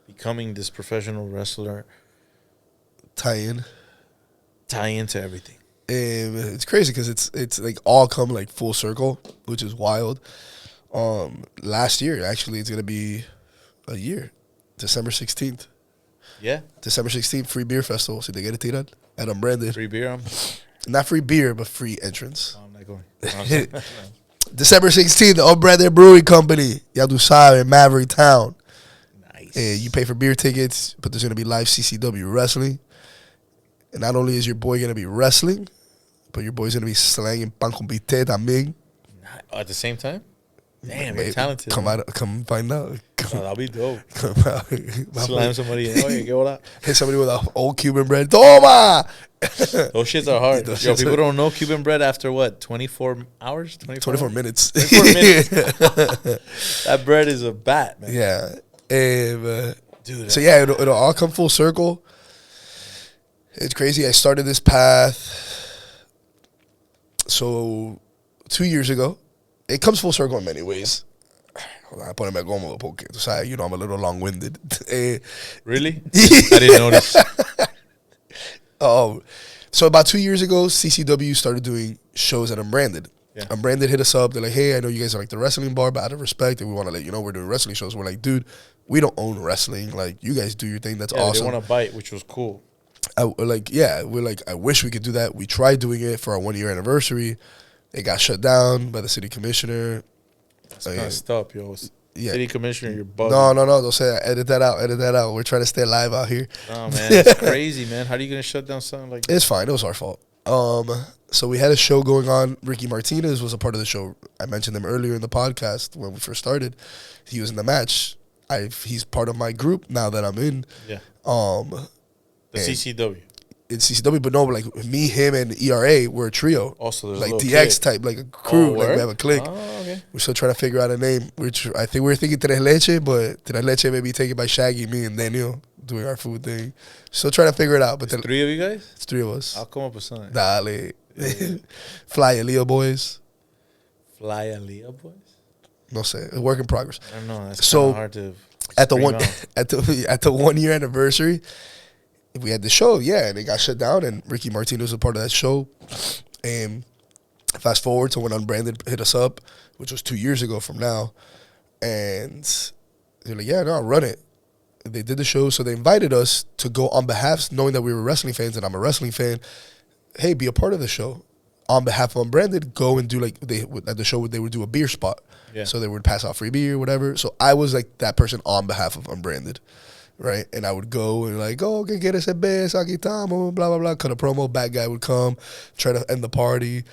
becoming this professional wrestler tie into everything? It's crazy because it's like all come like full circle, which is wild. Last year, actually, it's gonna be a year, December 16th. Yeah, December 16th, free beer festival. So they get it tiran at Unbranded. free beer. Not free beer, but free entrance. Oh, I'm not going. No. December 16th, the Unbranded Brewing Company. Ya tu sabes, Maverick Town. Nice. And you pay for beer tickets, but there's gonna be live CCW wrestling. And not only is your boy gonna be wrestling, but your boy's gonna be slanging pan con bistec también. At the same time? Damn, you're talented. Come find out. Oh, that'll be dope. Come out. Slam somebody in. Oye, ¿qué hola? Hit somebody with an old Cuban bread. Toma! Those shits are hard. Those Yo, shits people are- don't know Cuban bread after what? 24 hours? 24 minutes. 24 minutes. That bread is a bat, man. Yeah. Dude. So yeah, it'll all come full circle. It's crazy. I started this path. So 2 years ago, it comes full circle in many ways. I put him at cómodo porque, tú sabes, I'm a little long-winded. Really? I didn't notice. So about 2 years ago, CCW started doing shows at Unbranded. Yeah. Unbranded hit us up. They're like, hey, I know you guys are like the wrestling bar, but out of respect, and we want to let you know we're doing wrestling shows. We're like, dude, we don't own wrestling. Like, you guys do your thing. That's awesome. They want to bite, which was cool. We're like, I wish we could do that. We tried doing it for our 1 year anniversary. It got shut down by the city commissioner. That's messed up, yo. Yeah. City commissioner, you're bugging. No, don't say that. Edit that out. We're trying to stay alive out here. Oh, man. It's crazy, man. How are you going to shut down something like that? It's fine. It was our fault. So we had a show going on. Ricky Martinez was a part of the show. I mentioned him earlier in the podcast when we first started. He was in the match. He's part of my group now that I'm in. Yeah. The CCW. It's CCW, but no, like me, him, and ERA, we're a trio. Also, there's like a little DX kid. type, like a crew. Oh, like we word? have a clique. Oh, okay. We're still trying to figure out a name. I think we're thinking Tres Leche, but Tres Leche may be taken by Shaggy, me, and Daniel doing our food thing. Still trying to figure it out. But There's 3 of you guys? it's 3 of us. I'll come up with something. Dale. Fly Leo boys. Fly Aliyah boys? No sé. A work in progress. I don't know. That's So, kind of hard to At the scream one out. at the 1 year anniversary, we had the show, yeah, and it got shut down, and Ricky Martinez was a part of that show. And fast forward to when Unbranded hit us up, which was 2 years ago from now, and they're like, yeah, no, I'll run it. They did the show, so they invited us to go on behalf, knowing that we were wrestling fans, and I'm a wrestling fan. Hey, be a part of the show. On behalf of Unbranded, go and do at the show they would do a beer spot. Yeah. So they would pass out free beer, whatever. So I was like that person on behalf of Unbranded, right? And I would go and like, oh, que quieres cerveza, aquí estamos, blah, blah, blah. Cut a promo, bad guy would come, try to end the party,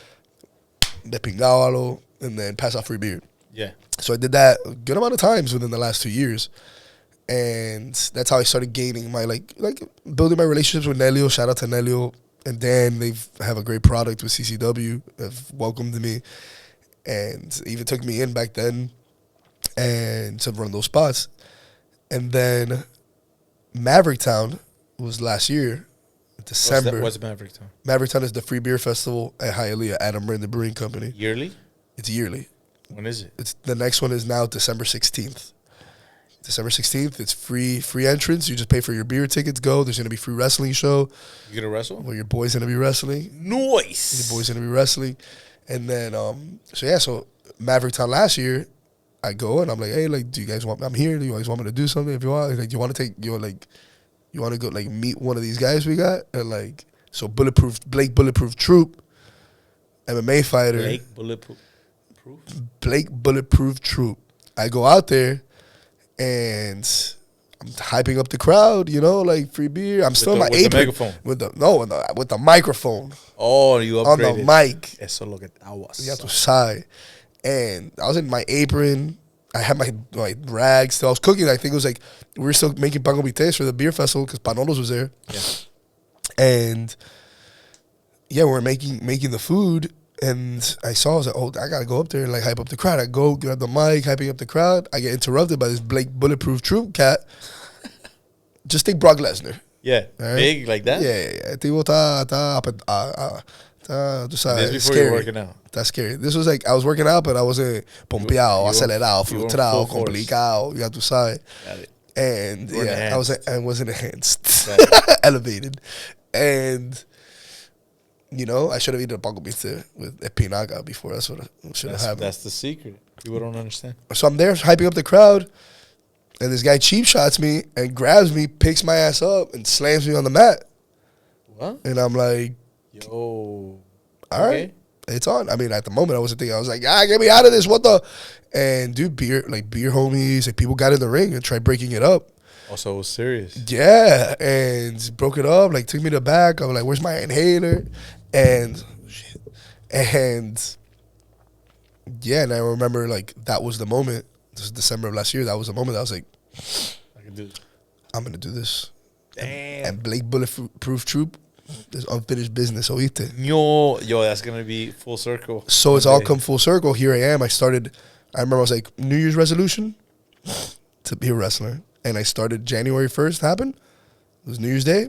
de pingábalo, and then pass out free beer. Yeah. So I did that a good amount of times within the last 2 years. And that's how I started gaining my, like building my relationships with Nelio. Shout out to Nelio and Dan. They have a great product with CCW. Have welcomed me. And even took me in back then and to run those spots. And then Maverick Town was last year, December. What's Maverick Town? Maverick Town is the free beer festival at Hialeah, Adam Brand, the brewing company. Yearly? It's yearly. When is it? It's the next one is now December 16th. December 16th, it's free entrance. You just pay for your beer tickets, go. There's going to be free wrestling show You gonna wrestle? where your boy's going to be wrestling. Nice. Your boy's going to be wrestling. And then, so Maverick Town last year, I go and I'm like, hey, like, do you guys want, I'm here. Do you guys want me to do something? If you want, like, you want to go, like, meet one of these guys we got? And, like, so Blake Bulletproof Troop, MMA fighter. Blake Bulletproof Troop. I go out there and I'm hyping up the crowd, like free beer. I'm still in my apron. With the megaphone? With the microphone. Oh, you upgraded. On the mic. Eso es lo que aguas. Ya tu sabes. And I was in my apron. I had my rags still. I was cooking. I think it was like, we were still making pan con bites for the beer festival because Panolos was there. Yeah. And, yeah, we're making the food, and I was like, oh, I gotta go up there and like hype up the crowd. I go grab the mic, hyping up the crowd. I get interrupted by this Blake Bulletproof Troop cat. Just think Brock Lesnar. Yeah, Right? big like that. Yeah. Tipo just This before scary. you're working out. That's scary. This was like I was working out, but I wasn't pompeado, acelerado, you were frustrado, full force. complicado. Ya tú sabes. Got it. And You weren't yeah, enhanced. I wasn't enhanced, Got it. elevated, and you know I should have eaten a pango pizza with epinaga before. That's what should have happened. That's the secret. People don't understand. So I'm there hyping up the crowd, and this guy cheap shots me and grabs me, picks my ass up, and slams me on the mat. What? And I'm like, Yo. all Okay. right, it's on. I mean, at the moment, I wasn't thinking. I was like, get me out of this. What the? And dude, beer homies, like people got in the ring and tried breaking it up. Also, it was serious. Yeah, and broke it up. Like took me to the back. I was like, "Where's my inhaler?" And yeah, and I remember like that was the moment. This was December of last year. That was the moment. I was like, I can do it. "I'm gonna do this." Damn. And Blake Bulletproof Troop, there's unfinished business. Oíste. Yo, that's gonna be full circle. So it's all come full circle. Here I am. I remember I was like, New Year's resolution to be a wrestler. And I started January 1st happened. It was New Year's Day.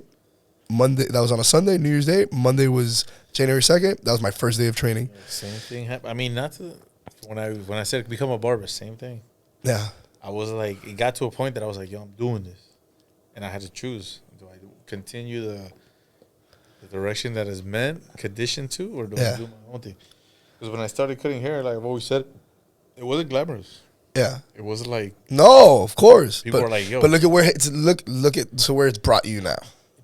Monday, that was on a Sunday, New Year's Day. Monday was January 2nd. That was my first day of training. Same thing happened. I mean, not to when I said become a barber, same thing. Yeah. I was like, it got to a point that I was like, yo, I'm doing this, and I had to choose: do I continue the direction that is meant, conditioned to, or do I do my own thing? Because when I started cutting hair, like I've always said, it wasn't glamorous. Yeah. It wasn't like No, of course. People but, are like, yo. But look at where it's look at where it's brought you now.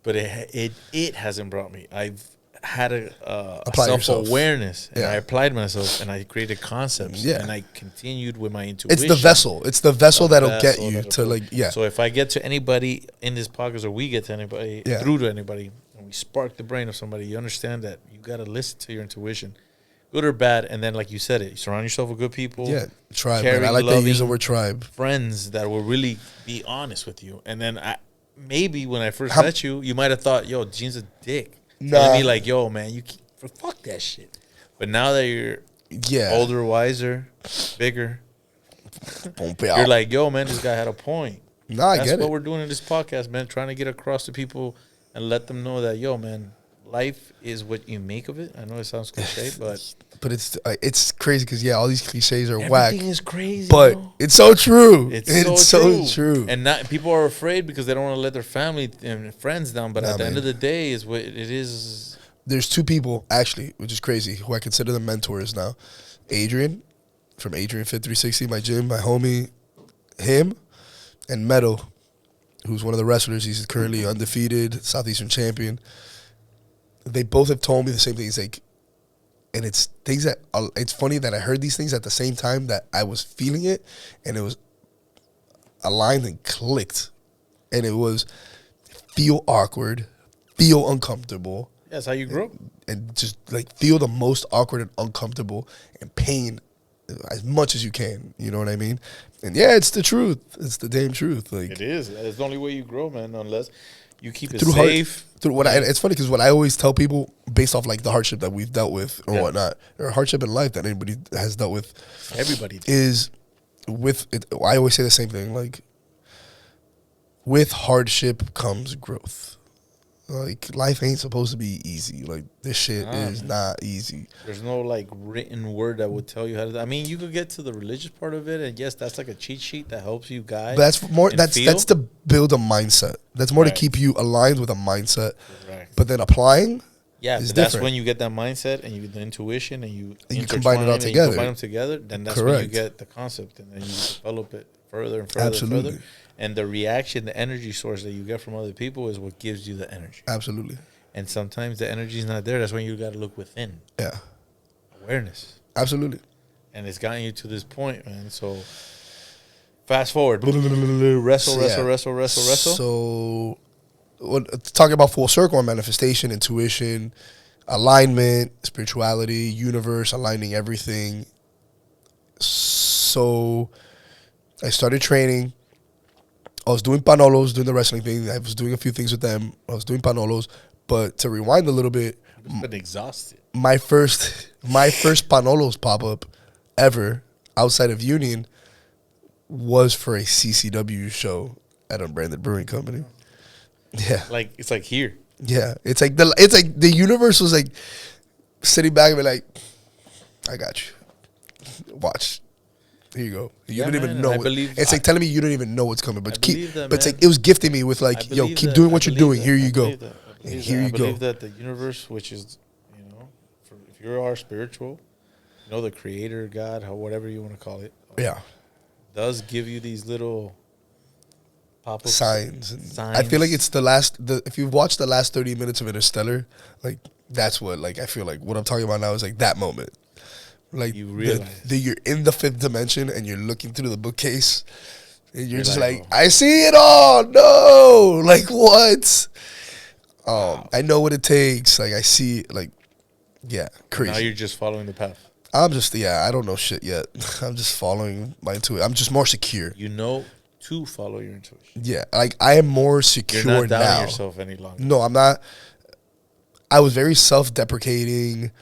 But it hasn't brought me. I've had a Apply yourself. self-awareness, and Yeah. I applied myself, and I created concepts, Yeah. and I continued with my intuition. It's the vessel. It's the vessel that'll get vessel you that'll to go. like yeah. So if I get to anybody in this podcast, or we get to anybody, Yeah. through to anybody, and we spark the brain of somebody, you understand that you got to listen to your intuition, good or bad, and then like you said it, surround yourself with good people. Yeah. Tribe. caring, Man. I like that you use the loving word tribe. friends that will really be honest with you. And then maybe when I first How- met you, you might have thought, yo, Gene's a dick. Nah. Telling me like, yo, man, fuck that shit. But now that you're Yeah. older, wiser, bigger, Pompeado. you're like, yo, man, this guy had a point. Nah, I That's get what it. we're doing in this podcast, man, trying to get across to people and let them know that, yo, man, life is what you make of it. I know it sounds cliche, but But it's crazy because all these cliches are whack. everything is crazy, But bro. it's so true. It's so true. And not people are afraid because they don't want to let their family and friends down. But Nah, at the end man. of the day, is what it is. There's two people actually, which is crazy, who I consider them mentors now. Adrian from Adrian Fit 360, my gym, my homie, him, and Meadow, who's one of the wrestlers. He's currently undefeated Southeastern champion. They both have told me the same thing. It's like, and it's things that it's funny that I heard these things at the same time that I was feeling it, and it was aligned and clicked, and it was feel awkward, feel uncomfortable, That's how you grow. and just like feel the most awkward and uncomfortable and pain as much as you can. You know what I mean? And yeah, it's the truth. It's the damn truth. Like It is. It's the only way you grow, man. Unless you keep it through safe. through what it's funny because what I always tell people based off like the hardship that we've dealt with or Yeah. whatnot, or hardship in life that anybody has dealt with, Everybody does. is with it. I always say the same thing. Like with hardship comes growth. Like life ain't supposed to be easy. Like this shit is not easy. There's no like written word that would tell you how to. I mean, you could get to the religious part of it, and yes, that's like a cheat sheet that helps you guide. But that's more. and That's feel. to build a mindset. That's more Right. to keep you aligned with a mindset. Correct. But then applying, Yeah, is but that's different. when you get that mindset and you get the intuition and you And you combine it all intertwine and you together. combine them together. Then that's when you Correct. get the concept, and then you develop it further and further Absolutely. and further. And the reaction, the energy source that you get from other people is what gives you the energy. absolutely, And sometimes the energy is not there. That's when you got to look within. yeah, Awareness. absolutely. And it's gotten you to this point, man. So fast forward. Wrestle, So, wrestle, yeah. wrestle, wrestle, wrestle. So, talking about full circle and manifestation, intuition, alignment, spirituality, universe, aligning everything. So, I started training. I was doing panolos, doing the wrestling thing. I was doing a few things with them. I was doing panolos. But to rewind a little bit, I've been exhausted. My first Panolos pop up ever outside of Union was for a CCW show at Unbranded Brewing Company. Yeah, Like it's like here. yeah. It's like the universe was like sitting back and be like, I got you. Watch. Here you go. You Yeah, don't man, even and know. I believe- It's like telling me you don't even know what's coming, but believe that, but it's man. like it was gifting me with I like, yo, believe keep that. doing I what you're believe doing. that. Here you I go. believe that. I believe And that. here I you believe go. that the universe, which is, if you are spiritual, the creator, God, whatever you want to call it, Yeah. does give you these little pop-up Signs. I feel like it's if you've watched the last 30 minutes of Interstellar, like that's what like I feel like what I'm talking about now is like that moment. Like You realize. you're in the fifth dimension and you're looking through the bookcase and you're just like, like, I see it all. No, like what? I know what it takes. Like I see, like, yeah, crazy. Now you're just following the path. I'm just, I don't know shit yet. I'm just following my intuition. I'm just more secure. You know to follow your intuition. Yeah, like I am more secure You're not doubting now. yourself any longer. No, I'm not. I was very self-deprecating.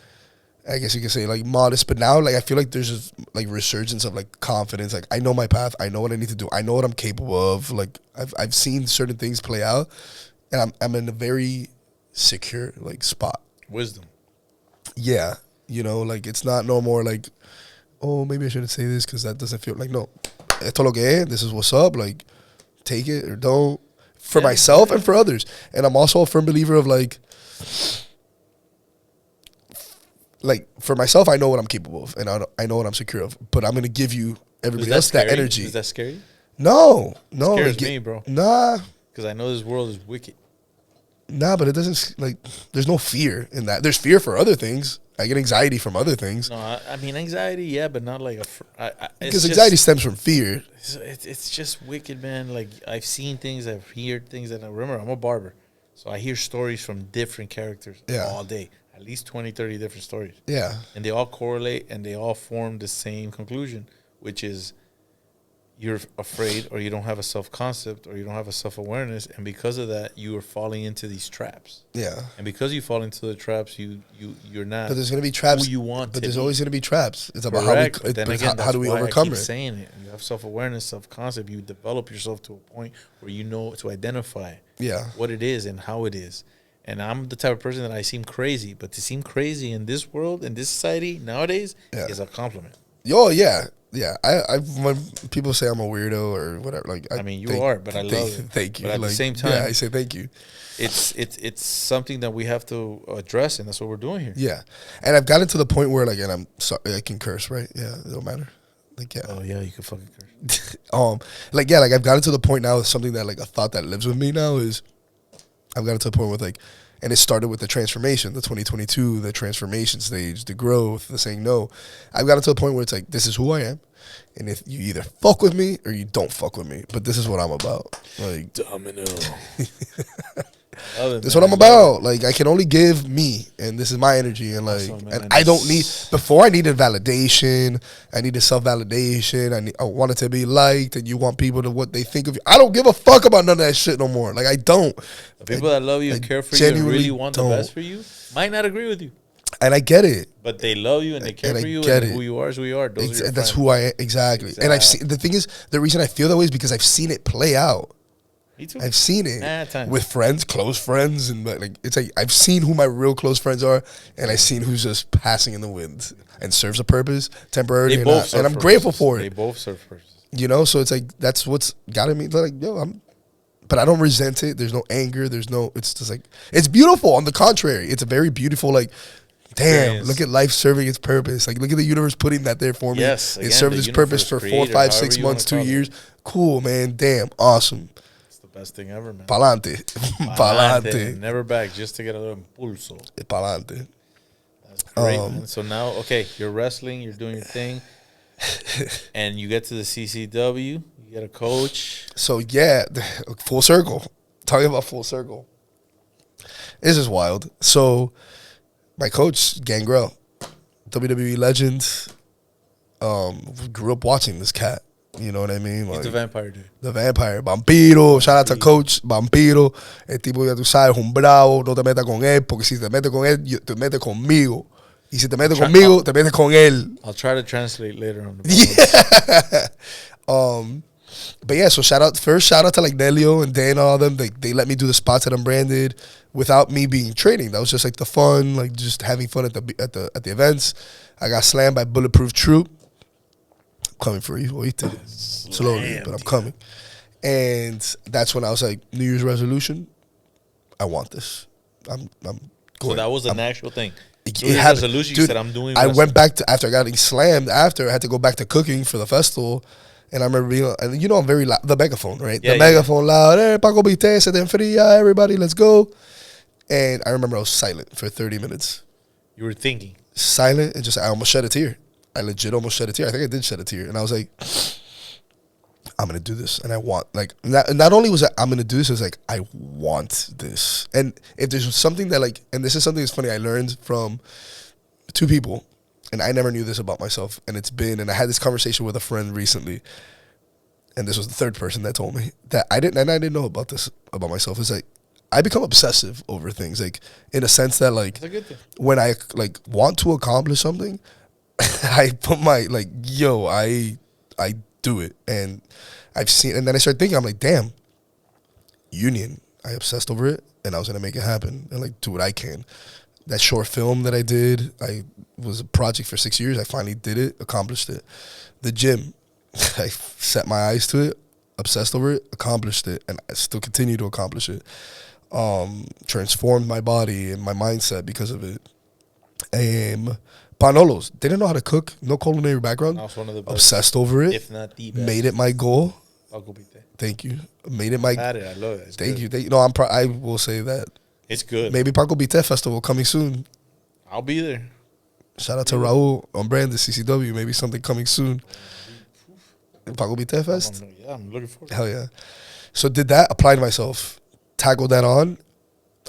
I guess you could say like modest, but now like I feel like there's a like resurgence of like confidence. Like I know my path. I know what I need to do. I know what I'm capable of. Like I've seen certain things play out, and I'm in a very secure like spot. Wisdom. Yeah, like it's not no more like, oh, maybe I shouldn't say this because that doesn't feel like, no. Esto lo que es, this is what's up. Like, take it or don't. For myself and for others. And I'm also a firm believer of like for myself, I know what I'm capable of and I know what I'm secure of. But I'm gonna give you everybody else that energy. Is that scary? No, It scares like, me, bro. Nah. Because I know this world is wicked. Nah, but it doesn't like. There's no fear in that. There's fear for other things. I get anxiety from other things. No, I mean anxiety, yeah, but not like Because anxiety stems from fear. It's just wicked, man. Like I've seen things, I've heard things, and I remember I'm a barber, so I hear stories from different characters all day. At least 20, 30 different stories. Yeah. And they all correlate and they all form the same conclusion, which is you're afraid or you don't have a self-concept or you don't have a self-awareness, and because of that you are falling into these traps. Yeah. And because you fall into the traps, you're not. But there's gonna be traps. Who you want. But to there's be. always gonna be traps. It's about Correct. how we. But then But again, how do we overcome I keep it? saying it. You have self-awareness, self-concept. You develop yourself to a point where you know to identify what it is and how it is. And I'm the type of person that I seem crazy, but to seem crazy in this world, in this society nowadays, is a compliment. Yo, yeah. I when people say I'm a weirdo or whatever, like I mean, you are, but I love it. Thank you. But at the same time, I say thank you. It's something that we have to address, and that's what we're doing here. Yeah, and I've gotten to the point where like, and I'm sorry, I can curse, right? Yeah, it don't matter. Like, yeah. Oh yeah, you can fucking curse. Like I've gotten to the point now. Something that like a thought that lives with me now is, I've gotten to the point with like, and it started with the transformation, the 2022, the transformation stage, the growth, the saying no. I've gotten to the point where it's like, this is who I am. And if you either fuck with me or you don't fuck with me, but this is what I'm about. Like Domino. That's what I'm about. Like I can only give me, and this is my energy, and like, Awesome, and man. I don't need. Before I needed validation, I needed self-validation. I wanted to be liked, and you want people to what they think of you. I don't give a fuck about none of that shit no more. Like I don't. The people that love you and care for you and really want the best for you might not agree with you. And I get it. But they love you and they care And I for you, get and it. who you are is who you are. Those are your That's friends. who I am. Exactly. And I've seen, the thing is, the reason I feel that way is because I've seen it play out. Me too. I've seen it Times. with friends, close friends, and like it's like I've seen who my real close friends are, and I've seen who's just passing in the wind and serves a purpose temporarily, They or both not. serve And I'm purposes. grateful for They it. both serve purposes. So it's like that's what's gotten me. Like, but I don't resent it. There's no anger. It's just like it's beautiful. On the contrary, it's a very beautiful like. Damn, Experience. look at life serving its purpose. Like, look at the universe putting that there for me. Yes, It again, served the its purpose universe, for 4, creator, 5, however 6 you months, wanna 2 call it. years. Cool, man. Damn, awesome. It's the best thing ever, man. Pa'lante. Pa'lante. Never back, just to get a little impulso. Pa'lante. That's great, man. So now, okay, you're wrestling, you're doing your thing, and you get to the CCW, you get a coach. So, yeah, full circle. Talking about full circle. This is wild. So, my coach, Gangrel, WWE legend, grew up watching this cat. You know what I mean? He's Like, the vampire dude. the vampire. Vampiro. Shout out to Coach. Vampiro. El tipo, ya tú sabes, un bravo. No te metas con él, porque si te metes con él, te metes conmigo. Y si te metes conmigo, te metes con él. I'll try to translate later on the Yeah. But yeah, so shout out to like Nelio and Dan and all them. They let me do the spots that I'm branded without me being training. That was just like the fun, like just having fun at the events. I got slammed by Bulletproof Troop. Coming for you, oíste. Slowly, but I'm coming. And that's when I was like, New Year's resolution, I want this. I'm going. So that was an actual thing. It New Year's happened. resolution, Dude, you said, I'm doing I wrestling. went back to, after I got slammed, after I had to go back to cooking for the festival. And I remember being, and you know, I'm very loud, the megaphone, right? Yeah, the megaphone loud, hey, Paco Vite, se te enfría, everybody, let's go. And I remember I was silent for 30 minutes. You were thinking. Silent, and just, I almost shed a tear. I legit almost shed a tear. I think I did shed a tear. And I was like, I'm going to do this. And I want, like, not only was I'm going to do this, it was like, I want this. And if there's something that, like, and this is something that's funny, I learned from two people, and I never knew this about myself. And I had this conversation with a friend recently, and this was the third person that told me that I didn't know about this about myself. It's like, I become obsessive over things, like, in a sense that, like, That's a good thing. when I, like, want to accomplish something, I put my, like, I do it. And I've seen, and then I started thinking, I'm like, damn, Union, I obsessed over it, and I was going to make it happen and, like, do what I can. That short film that I did, I was a project for 6 years. I finally did it, accomplished it. The gym, I set my eyes to it, obsessed over it, accomplished it, and I still continue to accomplish it. Transformed my body and my mindset because of it. Panolos, didn't know how to cook, no culinary background. That was one of the best. Obsessed over it. If not the best. Made it my goal. Paco Vite. Thank you. Made it my. Had it. I love it. It's Thank good. you. No, I will say that. It's good. Maybe Paco Vite Festival coming soon. I'll be there. Shout out to Raul on brand, the CCW. Maybe something coming soon. Paco Vite Fest. Yeah, I'm looking forward. Hell yeah. So did that, applied to myself, tackled that on,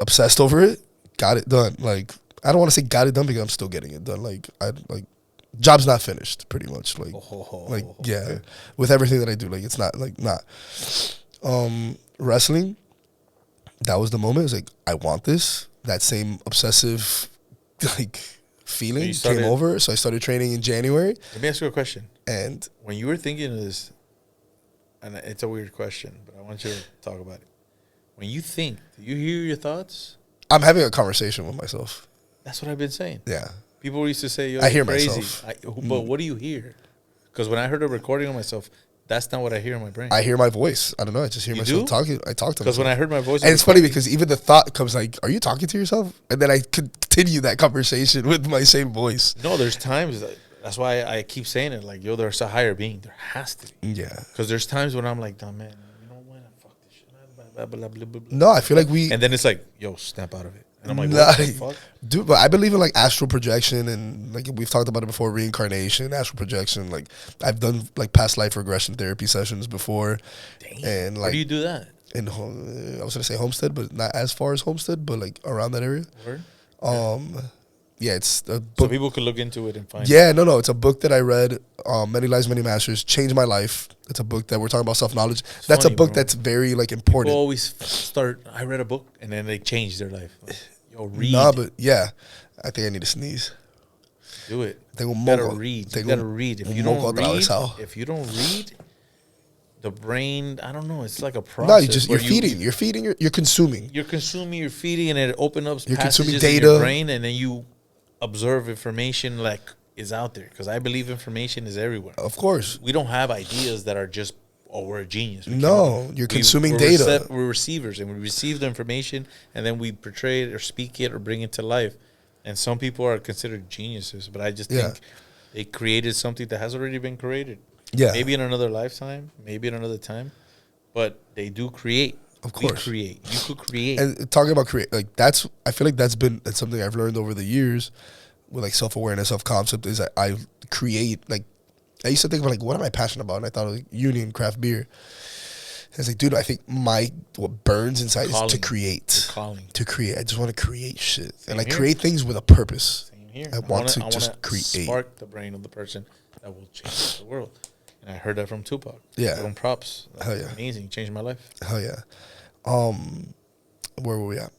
obsessed over it, got it done. Like, I don't want to say got it done because I'm still getting it done. Like, job's not finished, pretty much. Like, yeah, with everything that I do, like, it's not, like, not. Wrestling, that was the moment. It was like, I want this. That same obsessive, like, feeling came over. So I started training in January. Let me ask you a question. And when you were thinking of this, and it's a weird question, but I want you to talk about it. When you think, do you hear your thoughts? I'm having a conversation with myself. That's what I've been saying. Yeah. People used to say, "Yo, I hear crazy." myself. But what do you hear? Because when I heard a recording of myself, that's not what I hear in my brain. I hear my voice. I don't know. I just hear You myself do? talking. I talk to myself. Because when I heard my voice, and it's funny because even the thought comes like, "Are you talking to yourself?" And then I continue that conversation with my same voice. No, there's times that's why I keep saying it. Like, yo, there's a higher being. There has to be. Yeah. Because there's times when I'm like, "Nah, man, you know what? Fuck this shit." Blah, blah, blah, blah, blah, No, I feel like we. And then it's like, yo, snap out of it. And I'm like, Nah, what the fuck? dude, but I believe in like astral projection and like we've talked about it before, reincarnation, astral projection. Like I've done like past life regression therapy sessions before. Damn. And like Where do you do that? in I was gonna say Homestead, but not as far as Homestead, but like around that area. Where? Yeah, it's a So book. people could look into it and find Yeah, no, it's a book that I read. Many Lives, Many Masters changed my life. It's a book that we're talking about self knowledge. That's funny, a book bro. that's very like People important. always start, I read a book, and then they change their life. Like, yo, read. Nah, but yeah, I think I need to sneeze. Do it. Tengo un You gotta moco. read. You Tengo gotta read. If un you moco don't read, atravesado. the brain, I don't know, it's like a No, process. you're where feeding. You're feeding. You're consuming. You're consuming, you're feeding, and it opens up You're consuming passages in your data. brain, and then you observe information like is out there. Because I believe information is everywhere. Of course. We don't have ideas that are just, oh, we're a genius. We No, can't. you're consuming we're data. We're receivers, and we receive the information, and then we portray it or speak it or bring it to life. And some people are considered geniuses, but I just Yeah. think they created something that has already been created. Yeah. Maybe in another lifetime, maybe in another time, but they do create. Of course. We create. You could create. And talking about create, like I feel like that's something I've learned over the years with like self awareness, self concept is that I create. Like I used to think of like, what am I passionate about? And I thought of like Union craft beer. And it's like, dude, I think what burns inside is to Calling. create. Your calling. To create. I just want to create shit, and I here. create things with a purpose. Same here. I want to just wanna create. Spark the brain of the person that will change the world. And I heard that from Tupac. Yeah. Give him props. That's Hell yeah. amazing. Changed my life. Hell yeah. Where were we at?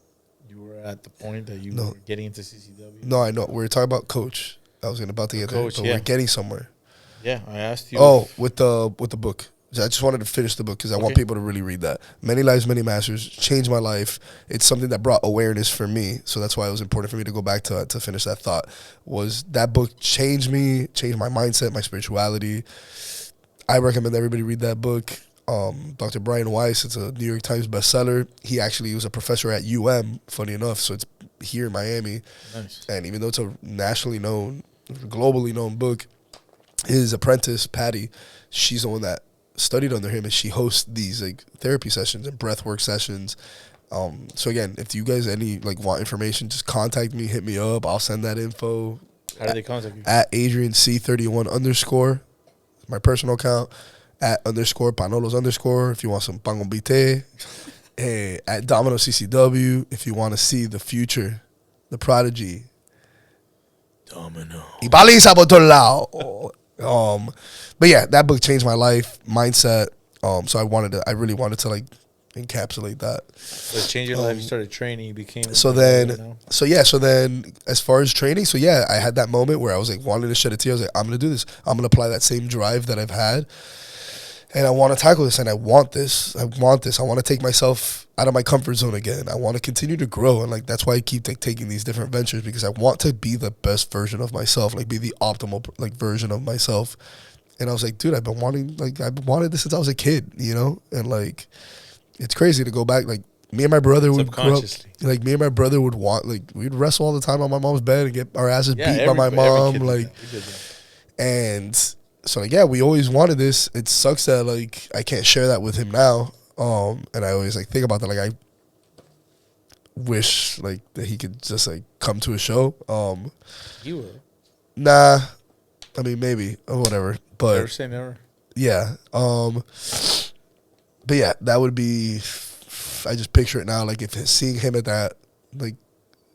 You were at the point that you No. were getting into CCW. No, I know. We were talking about Coach. I was about to get Coach, there, but yeah. we're getting somewhere. Yeah, I asked you. Oh, with the book. I just wanted to finish the book because I want Okay. people to really read that. Many Lives, Many Masters changed my life. It's something that brought awareness for me, so that's why it was important for me to go back to finish that thought. Was that book changed me, changed my mindset, my spirituality. I recommend everybody read that book. Dr. Brian Weiss, it's a New York Times bestseller. He actually was a professor at UM, funny enough, so it's here in Miami. Nice. And even though it's a nationally known, globally known book, his apprentice, Patty, she's the one that studied under him, and she hosts these like therapy sessions and breathwork sessions. So again, if you guys want information, just contact me, hit me up. I'll send that info. How do they contact you? At AdrianC31_, my personal account. At _Panolos_ if you want some pangombite. At Domino CCW if you want to see the future, the prodigy. Domino. Y baliza por todos lados. But yeah, that book changed my life, mindset. So I really wanted to like encapsulate that. So it changed your life. You started training. You became. So then as far as training, I had that moment where I was like wanting to shed a tear. I was like, I'm gonna do this. I'm gonna apply that same drive that I've had, and I want to tackle this. And I want this. I want to take myself out of my comfort zone again. I want to continue to grow, and like that's why I keep taking these different ventures, because I want to be the best version of myself, like be the optimal version of myself. And I was like, dude, I've wanted this since I was a kid, and like. It's crazy to go back. Like me and my brother would grow up. Like me and my brother would we'd wrestle all the time on my mom's bed and get our asses beat by my mom. And so we always wanted this. It sucks that like I can't share that with him now. And I always think about that. Like I wish that he could just come to a show. You will. Nah, I mean maybe or whatever. But Never say never. Yeah. But yeah, that would be. I just picture it now, if seeing him at that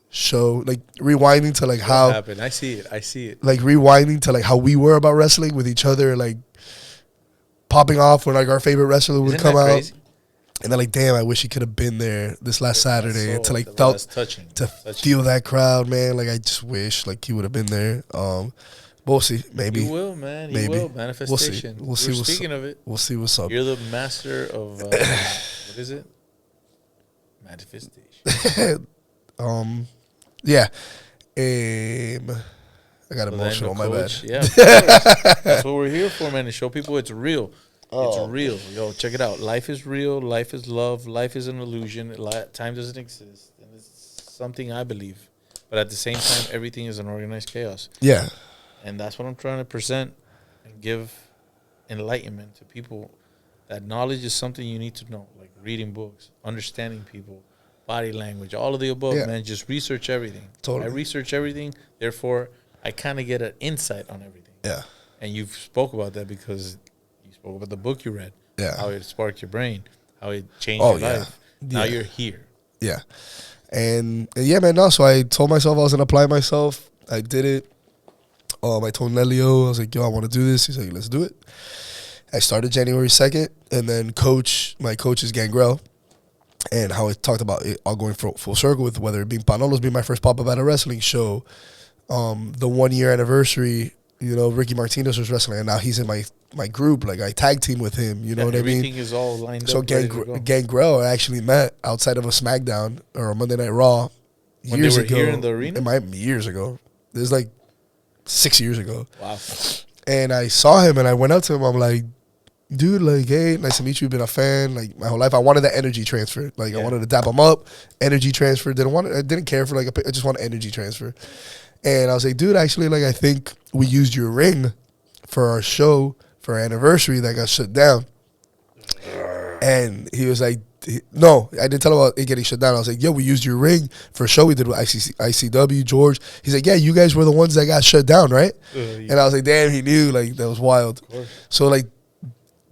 show, rewinding to how happened. I see it. Rewinding to how we were about wrestling with each other, popping off when our favorite wrestler would come out, crazy? And then damn, I wish he could have been there this last Saturday to feel that crowd, man. I just wish he would have been there. We'll see. Maybe you will, man. You will. Manifestation. We'll see. Speaking of it, we'll see what's up. You're the master of what is it? Manifestation. Yeah. I got emotional. My bad. Yeah, that's what we're here for, man. To show people it's real. It's real. Yo, check it out. Life is real. Life is love. Life is an illusion. Time doesn't exist, and it's something I believe. But at the same time, everything is an organized chaos. Yeah. And that's what I'm trying to present and give enlightenment to people. That knowledge is something you need to know, like reading books, understanding people, body language, all of the above, man. Just research everything. Totally. I research everything. Therefore, I kind of get an insight on everything. Yeah. And you've spoke about that because you spoke about the book you read. Yeah. How it sparked your brain. How it changed your life. Now you're here. Yeah. And yeah, man, no. So I told myself I was going to apply myself. I did it. I told Nelio, I was like, yo, I want to do this. He's like, let's do it. I started January 2nd, and then my coach is Gangrel, and how I talked about it all going full circle with whether it being Panolos being my first pop-up at a wrestling show, the 1 year anniversary, Ricky Martinez was wrestling, and now he's in my group. I tag team with him, you know what I mean? Everything is all lined so up. So Gangrel I actually met outside of a SmackDown or a Monday Night Raw when years they were ago. Here in the arena? It might be years ago. There's 6 years ago. Wow. And I saw him and I went up to him. I'm like, dude, hey, nice to meet you. Been a fan my whole life. I wanted that energy transfer. I wanted to dap him up. Energy transfer. I didn't care for I just wanted energy transfer. And I was like, dude, actually, I think we used your ring for our show for our anniversary that got shut down. And he was like, no, I didn't tell him about it getting shut down. I was like, yo, we used your ring for a show we did with ICW, George. He's like, yeah, you guys were the ones that got shut down, right? And I was like, damn, he knew. That was wild. So,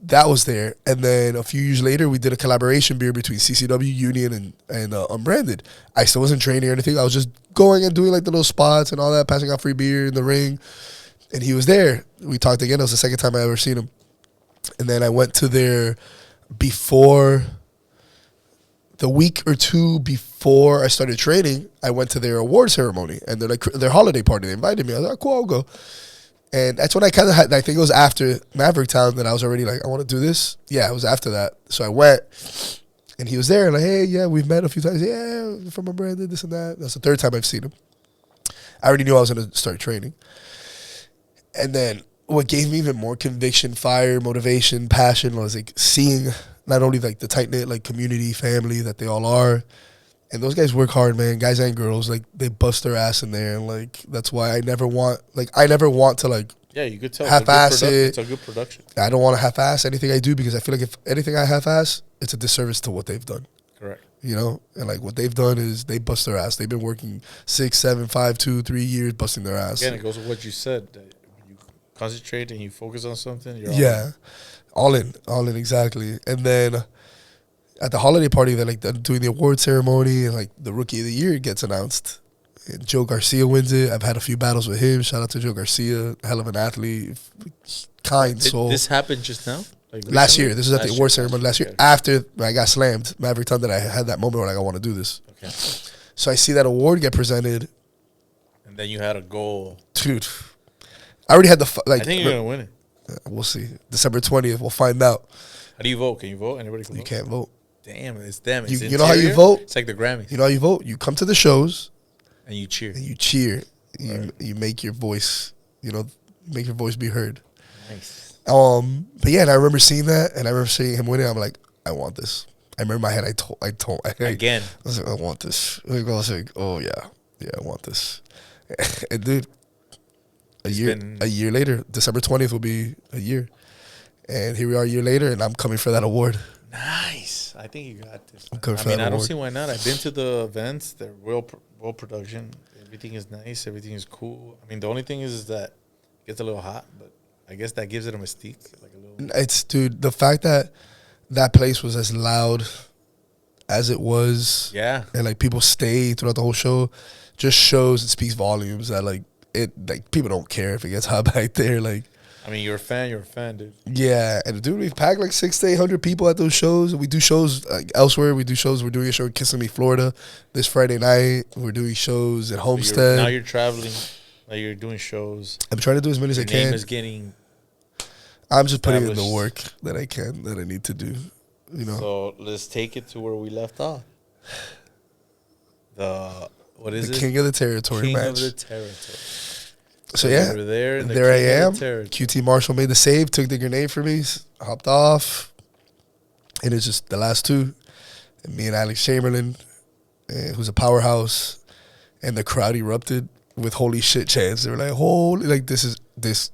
that was there. And then a few years later, we did a collaboration beer between CCW, Union, and Unbranded. I still wasn't training or anything. I was just going and doing the little spots and all that, passing out free beer in the ring. And he was there. We talked again. It was the second time I ever seen him. And then I went to their before the week or two before I started training. I went to their award ceremony and their holiday party. They invited me. I was like, cool, I'll go. And that's when I kind of had. I think it was after Maverick Town that I was already like, I want to do this. Yeah, it was after that. So I went, and he was there. And like, hey, yeah, we've met a few times. Yeah, from a brand, this and that. That's the third time I've seen him. I already knew I was going to start training. And then what gave me even more conviction, fire, motivation, passion was like seeing not only like the tight knit like community, family that they all are, and those guys work hard, man. Guys and girls, like they bust their ass in there, and like that's why I never want to like Yeah, you could tell. half-ass it. It's a good production. I don't want to half-ass anything I do because I feel like if anything I half-ass, it's a disservice to what they've done. Correct. You know, and like what they've done is they bust their ass. They've been working 6, 7, 5, 2, 3 years busting their ass. Again, it goes with what you said. That when you concentrate and you focus on something, you're all in, exactly. And then at the holiday party, they're like doing the award ceremony, and like the rookie of the year gets announced. And Joe Garcia wins it. I've had a few battles with him. Shout out to Joe Garcia, hell of an athlete, kind soul. This happened just now? Like last year. This was at the award year, ceremony last year. After I got slammed, Maverick Town, that I had that moment where like I want to do this. Okay. So I see that award get presented. And then you had a goal. Dude, I already had the I think you're gonna win it. We'll see. December 20th, we'll find out. How do you vote? Can you vote? Anybody can vote? You can't vote. Damn, it's them. It's You know how you vote? It's like the Grammys. You know how you vote? You come to the shows And you cheer. and you cheer. Right. You make your voice, make your voice be heard. Nice. But yeah, and I remember seeing that, and I remember seeing him winning. I'm like, I want this. I remember in my head, Again. I was like, I want this. I was like, oh yeah, I want this. And dude, a year later, December 20th will be a year, and here we are a year later, and I'm coming for that award. Nice. I think you got this. I'm coming for I that don't award. see why not. I've been to the events. They're well production. Everything is nice. Everything is cool. I mean, the only thing is that it gets a little hot, but I guess that gives it a mystique. Like a little. It's, dude, the fact that place was as loud as it was, Yeah. and like people stayed throughout the whole show, just shows and speaks volumes that like people don't care if it gets hot back there. Like, I mean, you're a fan, dude. yeah, and dude, we've packed like 600 to 800 people at those shows. We do shows like elsewhere. We do shows. We're doing a show in Kissimmee, Florida, this Friday night. We're doing shows at Homestead. Now you're traveling. Now you're doing shows. I'm trying to do as many as I Your can. name is getting. I'm just putting in the established. work that I can, that I need to do. You know, So let's take it to where we left off. What is the it? king of the territory King match. of the territory. So yeah, you were there, and the there I king of am. the territory. QT Marshall made the save, took the grenade for me, hopped off, and it's just the last two, and me and Alex Chamberlain, who's a powerhouse, and the crowd erupted with holy shit chants. They were like, holy, like this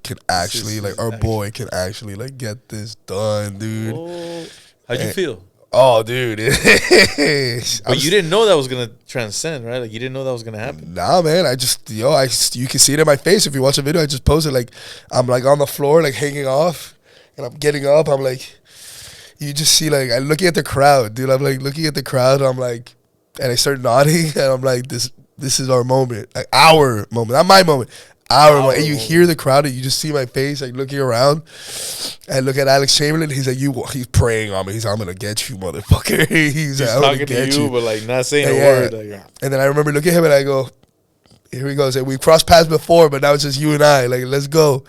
can actually, like our boy can actually like get this done, dude. Oh, how'd you feel? Oh, dude. But you didn't know that was gonna transcend, right? Like you didn't know that was gonna happen. Nah, man. You can see it in my face if you watch the video. I just posted like I'm like on the floor, like hanging off, and I'm getting up. I'm like, you just see like I'm looking at the crowd, dude. I'm like looking at the crowd. I'm like, and I start nodding, and I'm like, this is our moment, like our moment, not my moment. Our moment. And you hear the crowd, and you just see my face, like looking around. I look at Alex Chamberlain. He's like, he's praying on me. He's like, I'm gonna get you, motherfucker. He's like, I'm gonna talking get to you, but like not saying a Yeah. word. Like, And then I remember looking at him, and I go, here we go. So we crossed paths before, but now it's just you and I. Like, let's go.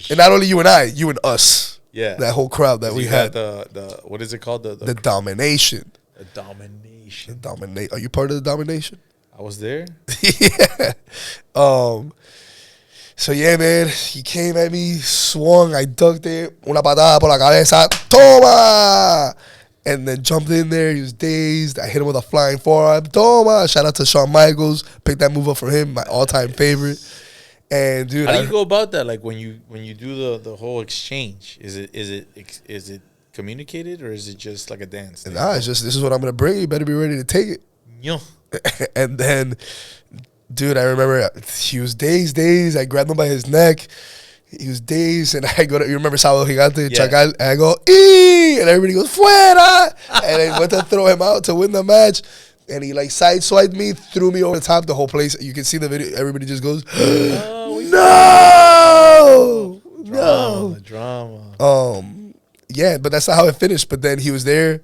And not only you and I, you and us. yeah, That whole crowd that we you had. the what is it called? The domination. The domination. Are you part of the domination? I was there. Yeah. So yeah, man, he came at me, swung, I ducked it, una patada por la cabeza, toma! And then jumped in there, he was dazed, I hit him with a flying forearm, toma! Shout out to Shawn Michaels, picked that move up for him, my all-time favorite. And dude, How do you go about that? Like when you do the whole exchange, is it communicated or is it just like a dance? nah, it's just, this is what I'm gonna bring, you better be ready to take it. Yo. And then, dude, I remember he was dazed. I grabbed him by his neck. He was dazed, and I go to, you remember Sábado Gigante, Yeah. Chacal, and I go, "Ee!" And everybody goes, "Fuera!" And I went to throw him out to win the match. And he like sideswiped me, threw me over the top. The whole place, you can see the video. Everybody just goes, "No, The drama. yeah, but that's not how it finished. But then he was there,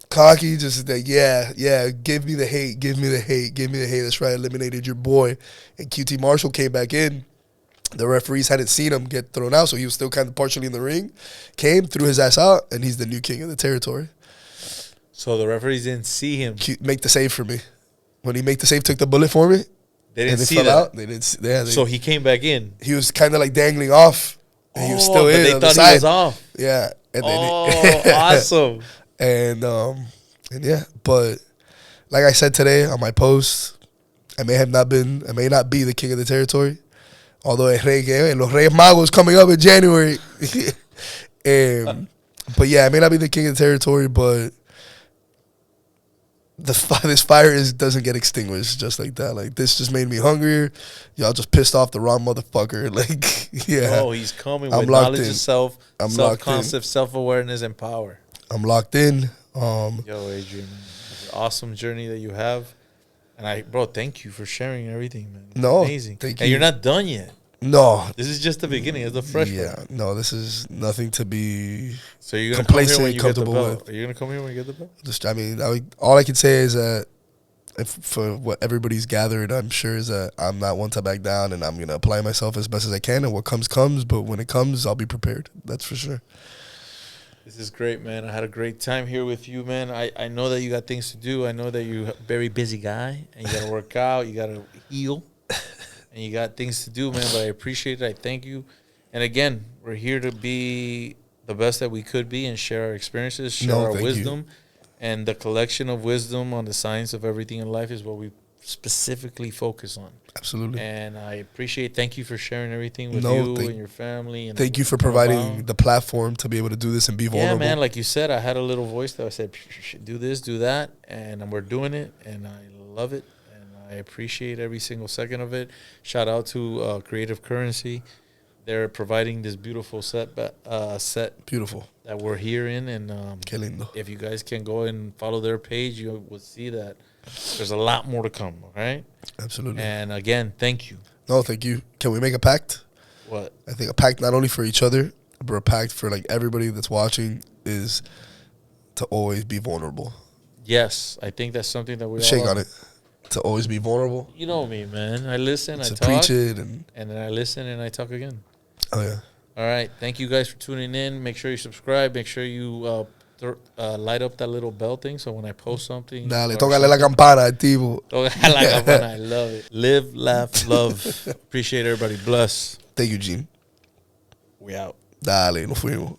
cocky, just like, yeah, give me the hate, give me the hate, give me the hate. That's right, eliminated your boy. And QT Marshall came back in. The referees hadn't seen him get thrown out, so he was still kind of partially in the ring. Came, threw his ass out, and he's the new king of the territory. So the referees didn't see him. Make the save for me. When he made the save, took the bullet for me. They didn't and see fell that. out. They didn't. So he came back in. he was kind of like dangling off. And he was still but in. they on thought the he side. was off. Yeah. And then Awesome. and yeah, but like I said today on my post, I may not be the king of the territory. Although Los Reyes Magos coming up in January. But yeah, I may not be the king of the territory, but this fire doesn't get extinguished just like that. Like, this just made me hungrier. Y'all just pissed off the wrong motherfucker. Like, yeah. Oh, he's coming with knowledge of self, self-concept, self-awareness, and power. I'm locked in. Yo, Adrian, it's an awesome journey that you have. And bro, thank you for sharing everything, man. No, amazing. thank and you. you're not done yet. No. This is just the beginning. It's the fresh one. No, this is nothing to be So you're gonna come here complacent, when you get the comfortable belt. with. Are you gonna come here when you get the belt? Just, I mean, all I can say is that for what everybody's gathered, I'm sure is that I'm not one to back down, and I'm going to apply myself as best as I can, and what comes, but when it comes, I'll be prepared. That's for sure. This is great, man. I had a great time here with you, man. I know that you got things to do. I know that you're a very busy guy, and you got to work out, you got to heal, and you got things to do, man, but I appreciate it. I thank you. And again, we're here to be the best that we could be and share our experiences, share our wisdom. And the collection of wisdom on the science of everything in life is what we specifically focus on. Absolutely. And I appreciate, thank you for sharing everything with you and your family. And thank you for providing the platform to be able to do this and be vulnerable. Yeah, man, like you said, I had a little voice that I said, do this, do that, and we're doing it, and I love it, and I appreciate every single second of it. Shout out to Creative Currency. They're providing this beautiful set Beautiful. that we're here in, and Qué lindo. if you guys can go and follow their page, you will see that there's a lot more to come, all right? Absolutely. And again, thank you. No, thank you. Can we make a pact? What? I think a pact not only for each other, but a pact for like everybody that's watching is to always be vulnerable. Yes, I think that's something that we shake all on it. To always be vulnerable. You know me, man. I listen, I talk. Preach it and then I listen and I talk again. Oh, yeah. All right. Thank you guys for tuning in. Make sure you subscribe. Make sure you light up that little bell thing so when I post something. Dale, tócale la campana, activo. Tócale la campana. I love it. Live, laugh, love. Appreciate everybody. Bless. Thank you, Gene. We out. Dale, nos fuimos.